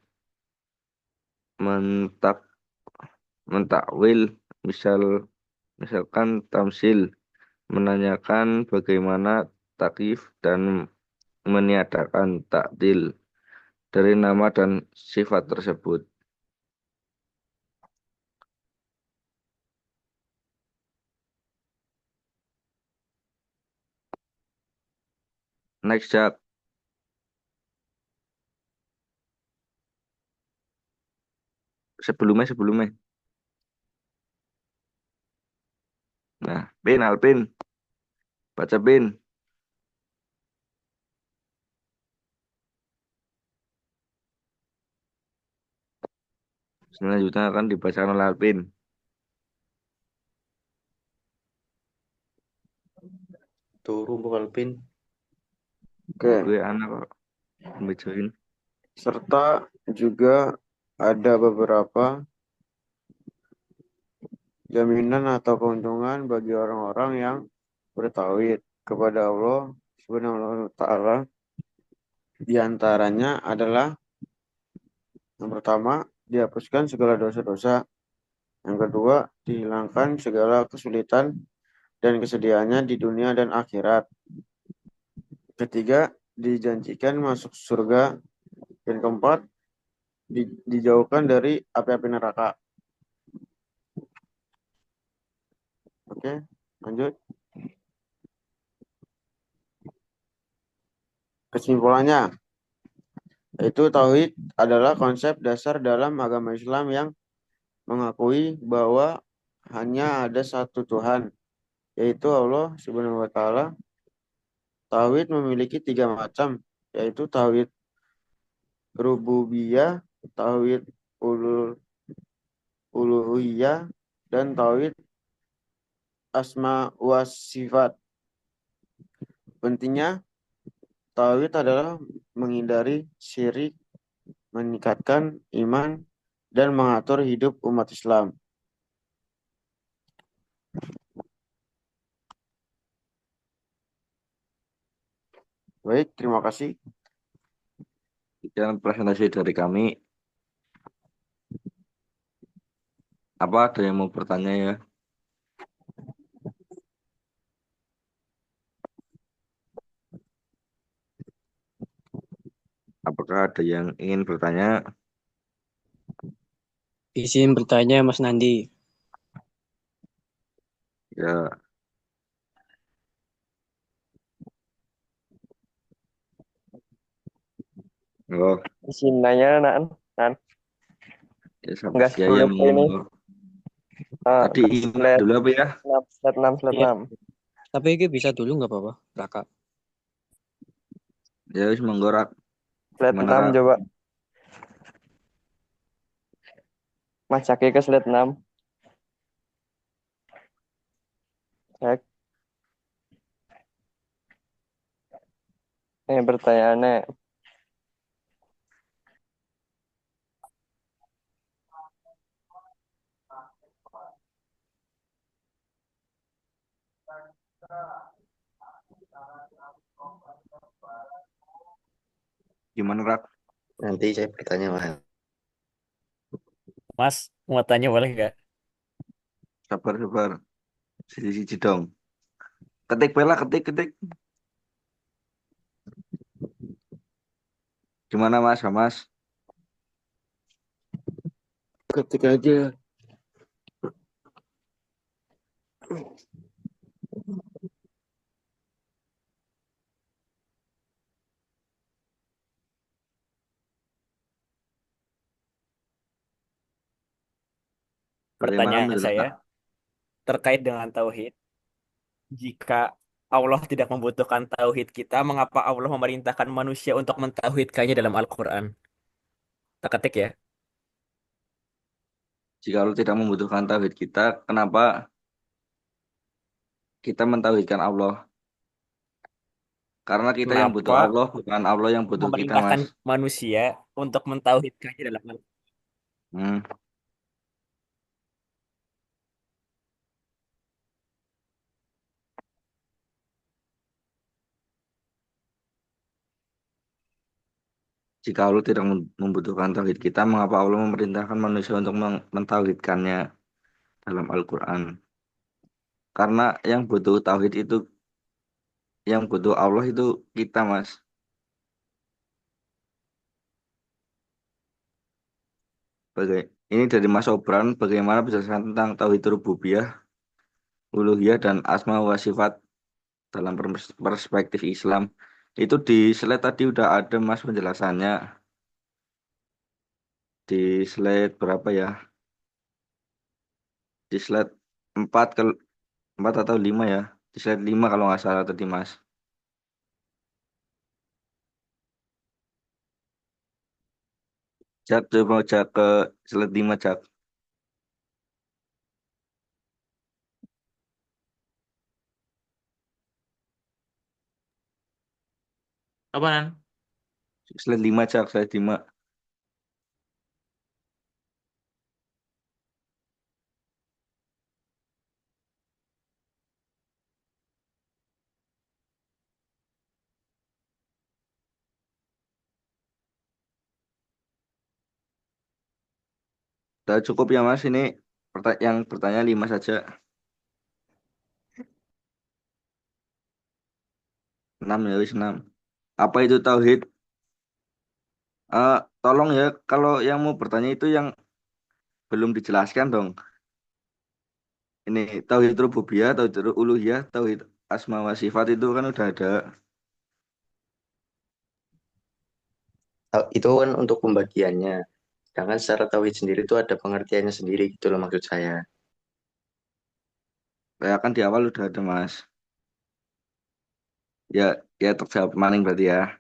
mentak mentakwil, misalkan tamsil, menanyakan bagaimana takyif, dan meniadakan takdil dari nama dan sifat tersebut. Next, Jack. Sebelumnya. Nah, Alpin, baca Bin. Selanjutnya akan dibacakan oleh Alpin. Turu bukan pin. Oke. Gue anak kok bacain. Serta juga ada beberapa jaminan atau keuntungan bagi orang-orang yang bertauhid kepada Allah Subhanahu wa taala. Di antaranya adalah yang pertama, dihapuskan segala dosa-dosa. Yang kedua, dihilangkan segala kesulitan dan kesedihannya di dunia dan akhirat. Ketiga, dijanjikan masuk surga. Dan keempat, dijauhkan dari api-api neraka. Oke, lanjut. Kesimpulannya, yaitu tauhid adalah konsep dasar dalam agama Islam yang mengakui bahwa hanya ada satu Tuhan, yaitu Allah Subhanahu wa taala. Tauhid memiliki 3 macam, yaitu tauhid rububiyah, tauhid uluhiyah, dan tauhid asma wa sifat. Pentingnya, tauhid adalah menghindari syirik, meningkatkan iman, dan mengatur hidup umat Islam. Baik, terima kasih. Sekian presentasi dari kami. Apa ada yang mau bertanya ya? Apakah ada yang ingin bertanya? Izin bertanya Mas Nandi. Ya, oh, Izin nanya, Nan. ya, Enggak ya sebelum yang ini. mau. Tadi ingin Slide dulu apa ya? 6, slide 6, slide Iya. 6. Tapi ini bisa dulu nggak apa-apa, Raka. Ya wis monggo Rak. Slide Gimana 6 Rak? coba. Mas Caki ke slide 6. Cek. Ini pertanyaannya. Gimana Rak? Nanti saya bertanya Mas. Mas, mau tanya boleh nggak? Sabar sabar. Siji-siji dong. Ketik bela ketik ketik. Gimana Mas? Mas? Ketik aja. Bagaimana Pertanyaan saya menjelaskan? terkait dengan tauhid. Jika Allah tidak membutuhkan tauhid kita, mengapa Allah memerintahkan manusia untuk mentauhidkannya dalam Al-Quran? Tak ketik ya. Jika Allah tidak membutuhkan tauhid kita, kenapa kita mentauhidkan Allah? Karena kita yang butuh Kenapa Allah, bukan Allah yang butuh kita, memerintahkan Mas. manusia untuk mentauhidkannya dalam Al-Quran? Hmm. Jika Allah tidak membutuhkan tauhid kita, mengapa Allah memerintahkan manusia untuk mentauhidkannya dalam Al-Quran? Karena yang butuh tauhid itu, yang butuh Allah itu kita, Mas. Ini dari Mas Obran, bagaimana penjelasan tentang tauhid rububiyah, uluhiyah, dan asma wa sifat dalam perspektif Islam. Itu di slide tadi udah ada Mas penjelasannya. Di slide berapa ya? Di slide 4 ke 4 atau 5 ya? Di slide 5 kalau nggak salah tadi Mas. Jak, coba Jak ke slide 5 Jak. Apaan? Slide 5 Jak, slide 5. Udah cukup ya Mas, ini yang bertanya 5 saja. 6 ya wis 6. Apa itu tauhid? Tolong ya kalau yang mau bertanya itu yang belum dijelaskan dong. Ini tauhid rububiyah, tauhid uluhiyah, tauhid asma wa sifat itu kan udah ada. Itu kan untuk pembagiannya. Sedangkan secara tauhid sendiri itu ada pengertiannya sendiri gitu loh maksud saya. Ya kan di awal udah ada Mas. Ya, ya terjawab maning berarti ya.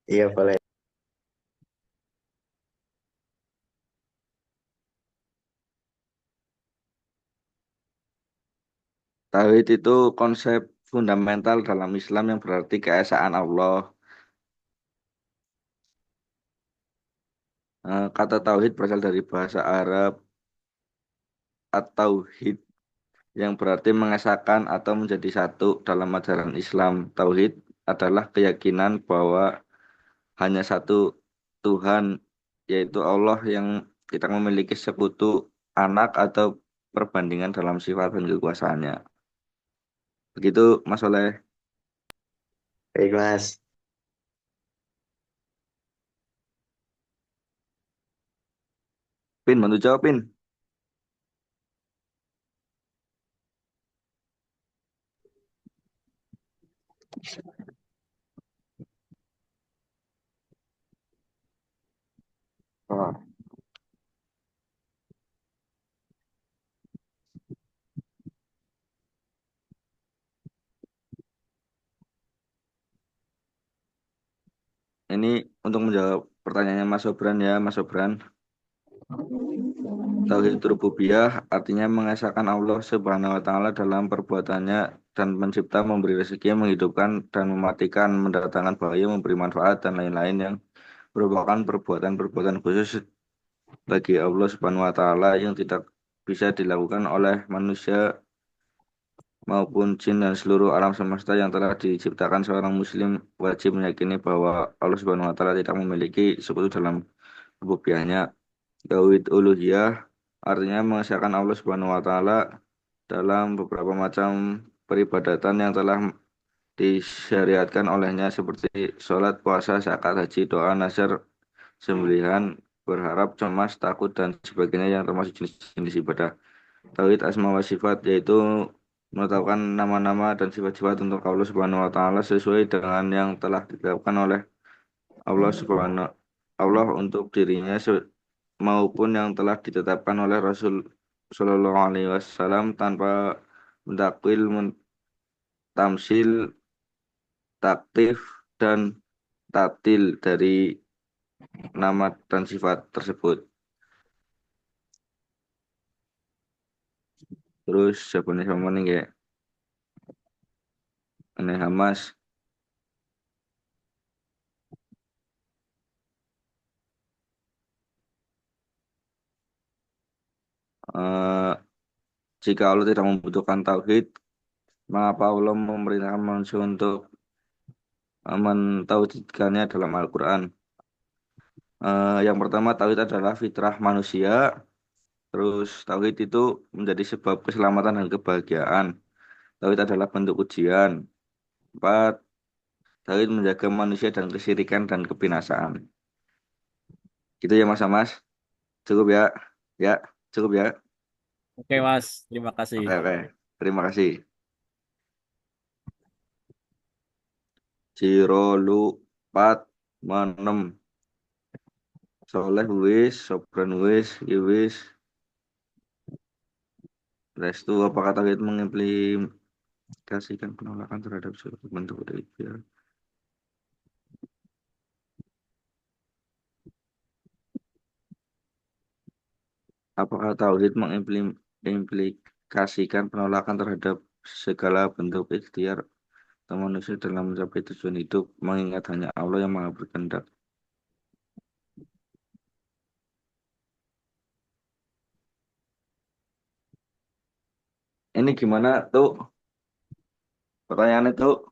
Iya boleh. Tauhid itu konsep fundamental dalam Islam yang berarti keesaan Allah. Kata tauhid berasal dari bahasa Arab at-tauhid yang berarti mengesahkan atau menjadi satu dalam ajaran Islam. Tauhid adalah keyakinan bahwa hanya satu Tuhan, yaitu Allah yang tidak memiliki sekutu, anak atau perbandingan dalam sifat dan kekuasaannya. Begitu Mas Oleh. Baik Mas. Pin, bantu jawab Pin. Oh. Ini untuk menjawab pertanyaannya Mas Sobran ya, Mas Sobran. Tauhid rububiyah artinya mengesahkan Allah Subhanahu wa taala dalam perbuatannya dan mencipta, memberi rezeki, menghidupkan dan mematikan, mendatangkan bahaya, memberi manfaat dan lain-lain yang merupakan perbuatan-perbuatan khusus bagi Allah Subhanahu wa taala yang tidak bisa dilakukan oleh manusia maupun jin dan seluruh alam semesta yang telah diciptakan. Seorang muslim wajib meyakini bahwa Allah Subhanahu wa taala tidak memiliki sekutu dalam rububiyahnya. Tauhid uluhiyah artinya mengesahkan Allah Subhanahu wa taala dalam beberapa macam peribadatan yang telah disyariatkan olehnya seperti sholat, puasa, zakat, haji, doa, nazar, sembelihan, berharap, cemas, takut, dan sebagainya yang termasuk jenis-jenis ibadah. Tauhid asma wa sifat yaitu menetapkan nama-nama dan sifat-sifat untuk Allah Subhanahu wa taala sesuai dengan yang telah ditetapkan oleh Allah untuk dirinya maupun yang telah ditetapkan oleh Rasul Shallallahu Alaihi Wasallam tanpa mendakwil, tamsil, taktif, dan tatil dari nama dan sifat tersebut. Terus jawabannya sama nih kayak aneh Hamas. Eh, jika Allah tidak membutuhkan tauhid, mengapa Allah memerintahkan manusia untuk mentauhidkannya dalam Al-Quran? Yang pertama, tauhid adalah fitrah manusia. Terus tauhid itu menjadi sebab keselamatan dan kebahagiaan. Tauhid adalah bentuk ujian. Empat, tauhid menjaga manusia dan kesyirikan dan kebinasaan. Gitu ya Mas Amas. Cukup ya. Ya, cukup ya. Oke, Mas. Terima kasih. Oke, oke. Terima kasih. Cirolu 4 menem. Soleh wis, Sobran wis, Iwis. Restu apakah tauhid mengimplikasikan penolakan terhadap suatu bentuk ibadah? Apakah tauhid mengimplikasikan penolakan terhadap segala bentuk ikhtiar atau manusia dalam mencapai tujuan hidup, mengingat hanya Allah yang Maha berkehendak? Ini gimana tuh pertanyaannya tuh?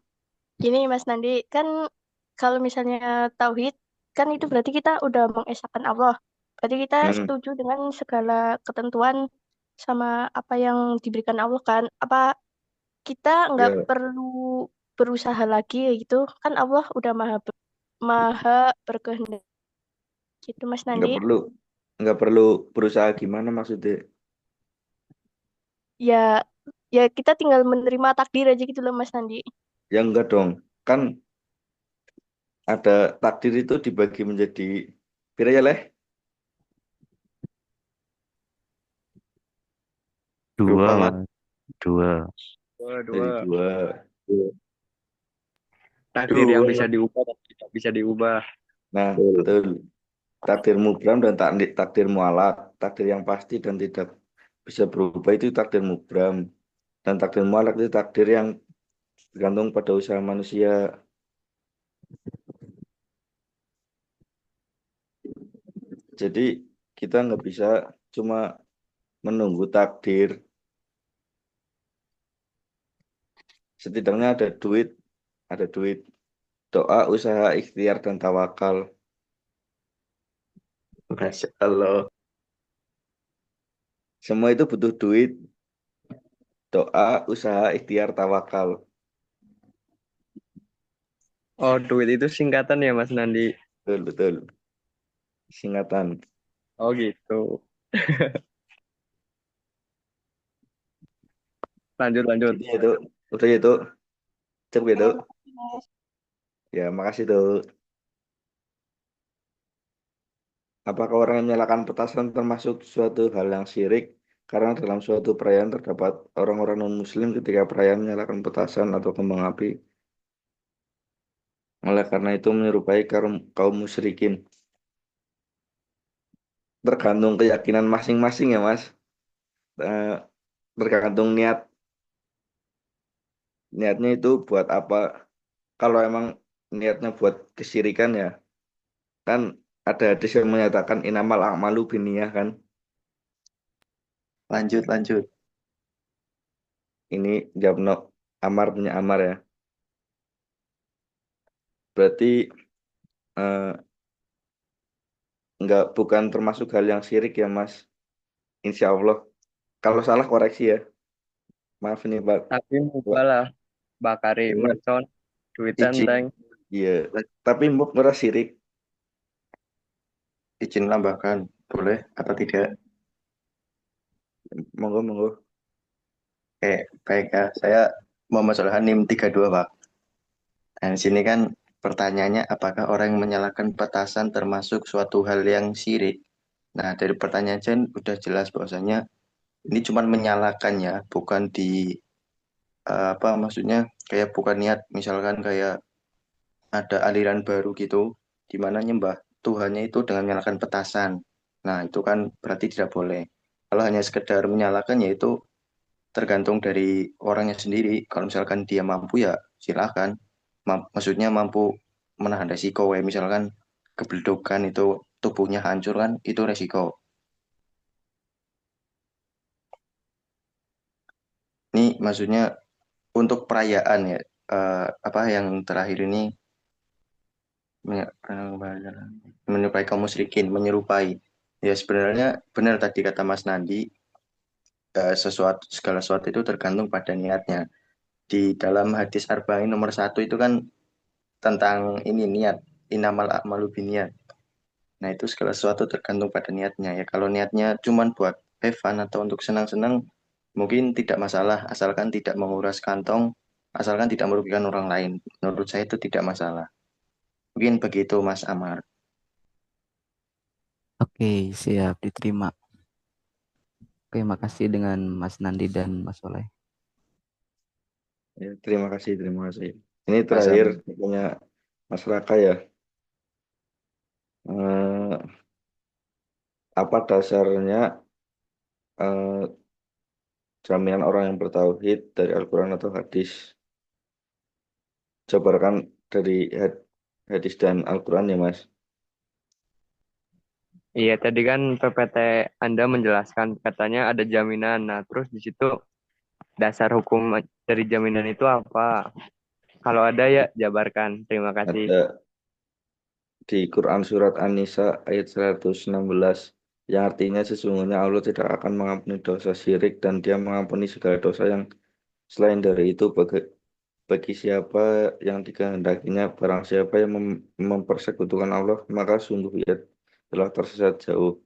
Gini Mas Nandi, kan kalau misalnya tauhid, kan itu berarti kita udah mengesahkan Allah. Berarti kita setuju dengan segala ketentuan sama apa yang diberikan Allah kan. Apa kita nggak Ya, perlu berusaha lagi gitu? Kan Allah udah maha berkehendak gitu Mas nggak Nandi. perlu, nggak perlu berusaha gimana maksudnya? Ya, ya kita tinggal menerima takdir aja gitu loh Mas Nandi. Ya enggak dong, kan ada takdir itu dibagi menjadi pira ya leh? Dua, Lupa kan? Mas. Dua. Jadi dua. Takdir yang bisa diubah dan tidak bisa diubah. Nah, betul. Takdir mubram dan takdir mualat. Takdir yang pasti dan tidak bisa berubah itu takdir mubram. Dan takdir mualat itu takdir yang tergantung pada usaha manusia. Jadi kita nggak bisa cuma menunggu takdir. Setidaknya ada duit, doa, usaha, ikhtiar, dan tawakal. Masya Allah. Semua itu butuh duit, doa, usaha, ikhtiar, tawakal. Oh, duit itu singkatan ya Mas Nandi? Betul, betul. Singkatan. Oh gitu. Lanjut. Jadi itu, udah itu, cukup itu. Mas. Ya, makasih tuh. Apakah orang yang menyalakan petasan termasuk suatu hal yang syirik? Karena dalam suatu perayaan terdapat orang-orang non-muslim ketika perayaan menyalakan petasan atau kembang api. Oleh karena itu menyerupai kaum musyrikin. Tergantung keyakinan masing-masing ya Mas. Eh, Tergantung niatnya itu buat apa. Kalau emang niatnya buat kesyirikan ya kan ada hadis yang menyatakan inamal a'malu binniyah kan. Lanjut. Ini jawab no, Amar punya Amar ya. Berarti eh, bukan termasuk hal yang syirik ya Mas. Insya Allah. Kalau salah koreksi ya. Maaf ini Pak. Tapi mubalah bakari Iya, mercon duit izin. tenteng. Iya. Tapi mbok ngerasa syirik. Izin nambahkan, boleh atau tidak? Monggo monggo. Baik ya. Saya Muhammad Solhan NIM 32, Pak. Nah, di sini kan pertanyaannya apakah orang yang menyalakan petasan termasuk suatu hal yang syirik? Nah, dari pertanyaan Jen udah jelas bahwasanya ini cuma menyalakan ya, bukan apa maksudnya kayak bukan niat misalkan kayak ada aliran baru gitu di mana nyembah Tuhannya itu dengan menyalakan petasan. Nah, itu kan berarti tidak boleh. Kalau hanya sekedar menyalakan ya itu tergantung dari orangnya sendiri. Kalau misalkan dia mampu ya silakan. Maksudnya mampu menahan resiko ya misalkan kebeledokan itu tubuhnya hancur kan itu resiko. Ini maksudnya untuk perayaan ya apa yang terakhir ini menyerupai kaum musyrikin, menyerupai. Ya sebenarnya benar tadi kata Mas Nandi, segala sesuatu itu tergantung pada niatnya. Di dalam hadis Arba'in nomor 1 itu kan tentang ini niat, inamal a'malu binniyat. Nah itu segala sesuatu tergantung pada niatnya ya. Kalau niatnya cuma buat have fun atau untuk senang-senang, mungkin tidak masalah, asalkan tidak menguras kantong, asalkan tidak merugikan orang lain. Menurut saya itu tidak masalah. Mungkin begitu Mas Amar. Oke, siap diterima. Oke, makasih dengan Mas Nandi dan Mas Soleh. Ya, terima kasih, terima kasih. Ini Mas terakhir Amar. punya Mas Raka ya. Eh, Apa dasarnya eh, jaminan orang yang bertauhid dari Al-Quran atau hadis? Jabarkan dari hadis dan Al-Quran ya Mas. Iya, tadi kan PPT Anda menjelaskan katanya ada jaminan. Nah, terus di situ dasar hukum dari jaminan itu apa? Kalau ada ya jabarkan. Terima kasih. Ada di Quran surat An-Nisa ayat 116 yang artinya sesungguhnya Allah tidak akan mengampuni dosa syirik dan dia mengampuni segala dosa yang selain dari itu bagi siapa yang dikehendakinya barang siapa yang mempersekutukan Allah maka sungguh ia telah tersesat jauh.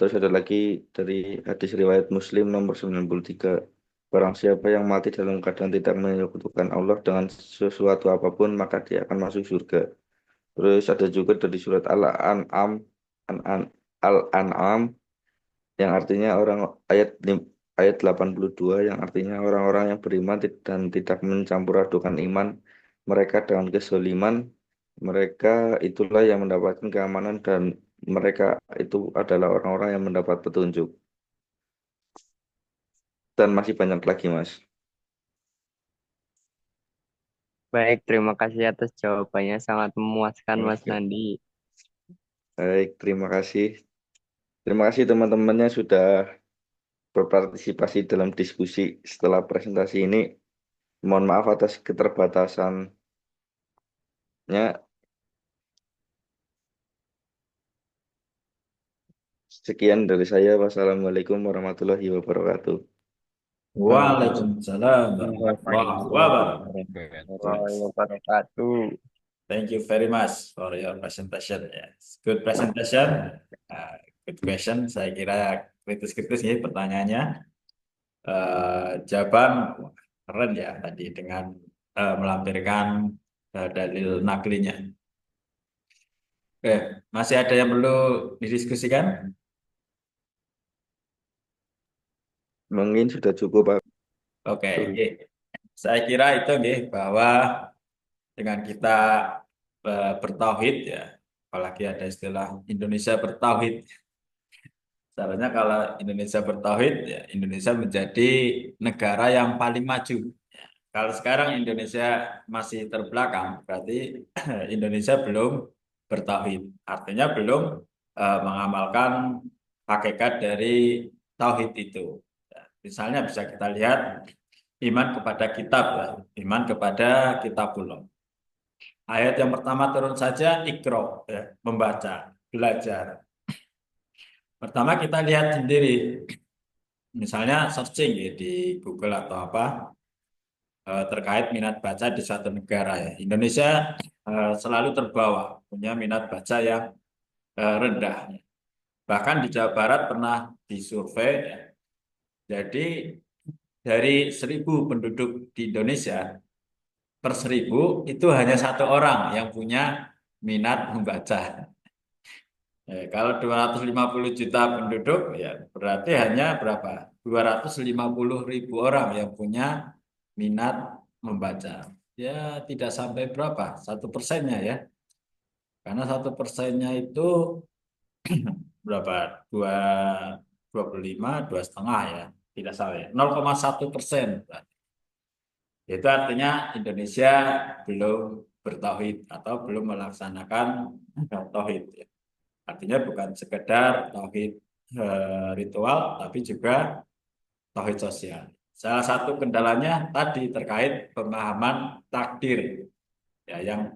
Terus ada lagi dari hadis riwayat Muslim nomor 93. Barang siapa yang mati dalam keadaan tidak menyekutukan Allah dengan sesuatu apapun maka dia akan masuk surga. Terus ada juga dari surat An- Al-An'am yang artinya ayat 82 yang artinya orang-orang yang beriman dan tidak mencampur adukan iman mereka dengan kezaliman mereka itulah yang mendapatkan keamanan dan mereka itu adalah orang-orang yang mendapat petunjuk dan masih banyak lagi Mas. Baik, terima kasih atas jawabannya. Sangat memuaskan, Mas Oke. Nandi. Baik, terima kasih. Terima kasih teman-temannya sudah berpartisipasi dalam diskusi setelah presentasi ini. Mohon maaf atas keterbatasannya. Sekian dari saya. Wassalamualaikum warahmatullahi wabarakatuh. Waalaikumsalam warahmatullahi wabarakatuh. Wabarakatuh. Thank you very much for your presentation. Yes, good presentation. Good question. Saya kira kritis-kritis ya pertanyaannya. Jawaban keren ya tadi dengan melampirkan dalil naklinya. Oke, masih ada yang perlu didiskusikan? Mungkin sudah cukup, Pak. Oke, saya kira itu nih bahwa dengan kita bertauhid ya, apalagi ada istilah Indonesia bertauhid. Caranya kalau Indonesia bertauhid ya Indonesia menjadi negara yang paling maju. Kalau sekarang Indonesia masih terbelakang, berarti Indonesia belum bertauhid. Artinya belum mengamalkan hakikat dari tauhid itu. Ya, misalnya bisa kita lihat iman kepada kitab, ya. Iman kepada kitabullah. Ayat yang pertama turun saja ikro, ya, membaca, belajar. Pertama kita lihat sendiri, misalnya searching ya, di Google atau apa terkait minat baca di suatu negara ya. Indonesia selalu terbawa punya minat baca yang rendah. Bahkan di Jawa Barat pernah disurvei ya. Jadi dari 1.000 penduduk di Indonesia per 1.000 itu hanya 1 orang yang punya minat membaca. Kalau 250 juta penduduk ya berarti hanya berapa? 250.000 orang yang punya minat membaca. Ya tidak sampai berapa? 1%-nya ya. Karena 1%-nya itu berapa? 25, 2,5 ya. Tidak salah ya. 0,1%. Itu artinya Indonesia belum bertauhid atau belum melaksanakan tauhid. Ya. Artinya bukan sekedar tauhid ritual, tapi juga tauhid sosial. Salah satu kendalanya tadi terkait pemahaman takdir, ya, yang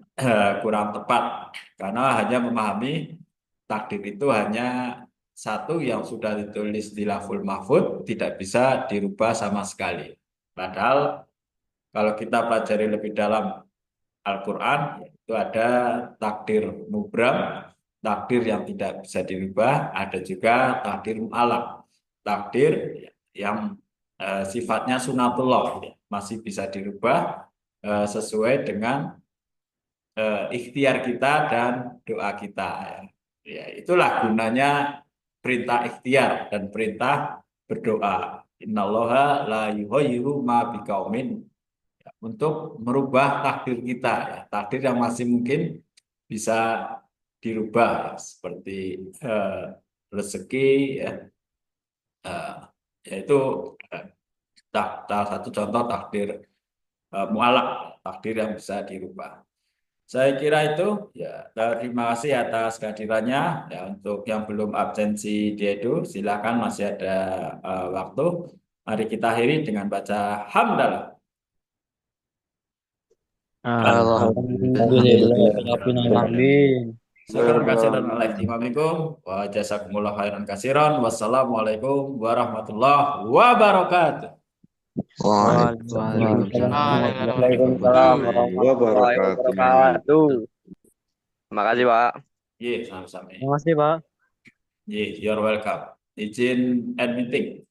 kurang tepat karena hanya memahami takdir itu hanya satu yang sudah ditulis di Lauhul Mahfuz tidak bisa dirubah sama sekali. Padahal kalau kita pelajari lebih dalam Al-Quran itu ada takdir mubram, takdir yang tidak bisa dirubah, ada juga takdir mu'alaq, takdir yang sifatnya sunatullah, masih bisa dirubah sesuai dengan ikhtiar kita dan doa kita. Ya, itulah gunanya perintah ikhtiar dan perintah berdoa. Innallaha la yughayyiru ma biqaumin, untuk merubah takdir kita, ya. Takdir yang masih mungkin bisa dirubah, ya. Seperti rezeki, ya, yaitu salah satu contoh takdir mu'alaq, takdir yang bisa dirubah. Saya kira itu ya. Terima kasih atas kehadirannya ya. Untuk yang belum absensi dia itu silakan, masih ada waktu. Mari kita akhiri dengan baca hamdalah. Alhamdulillahirrahmanirrahim. Syukur kasiran ala ihtimamikum wa jazakumullah khairan kasiran. Wassalamualaikum warahmatullahi wabarakatuh. Waalaikumsalam warahmatullahi wabarakatuh. Terima kasih, Pak. Iya, sama-sama. Terima kasih, Pak. Iya, you're welcome. Izin end meeting.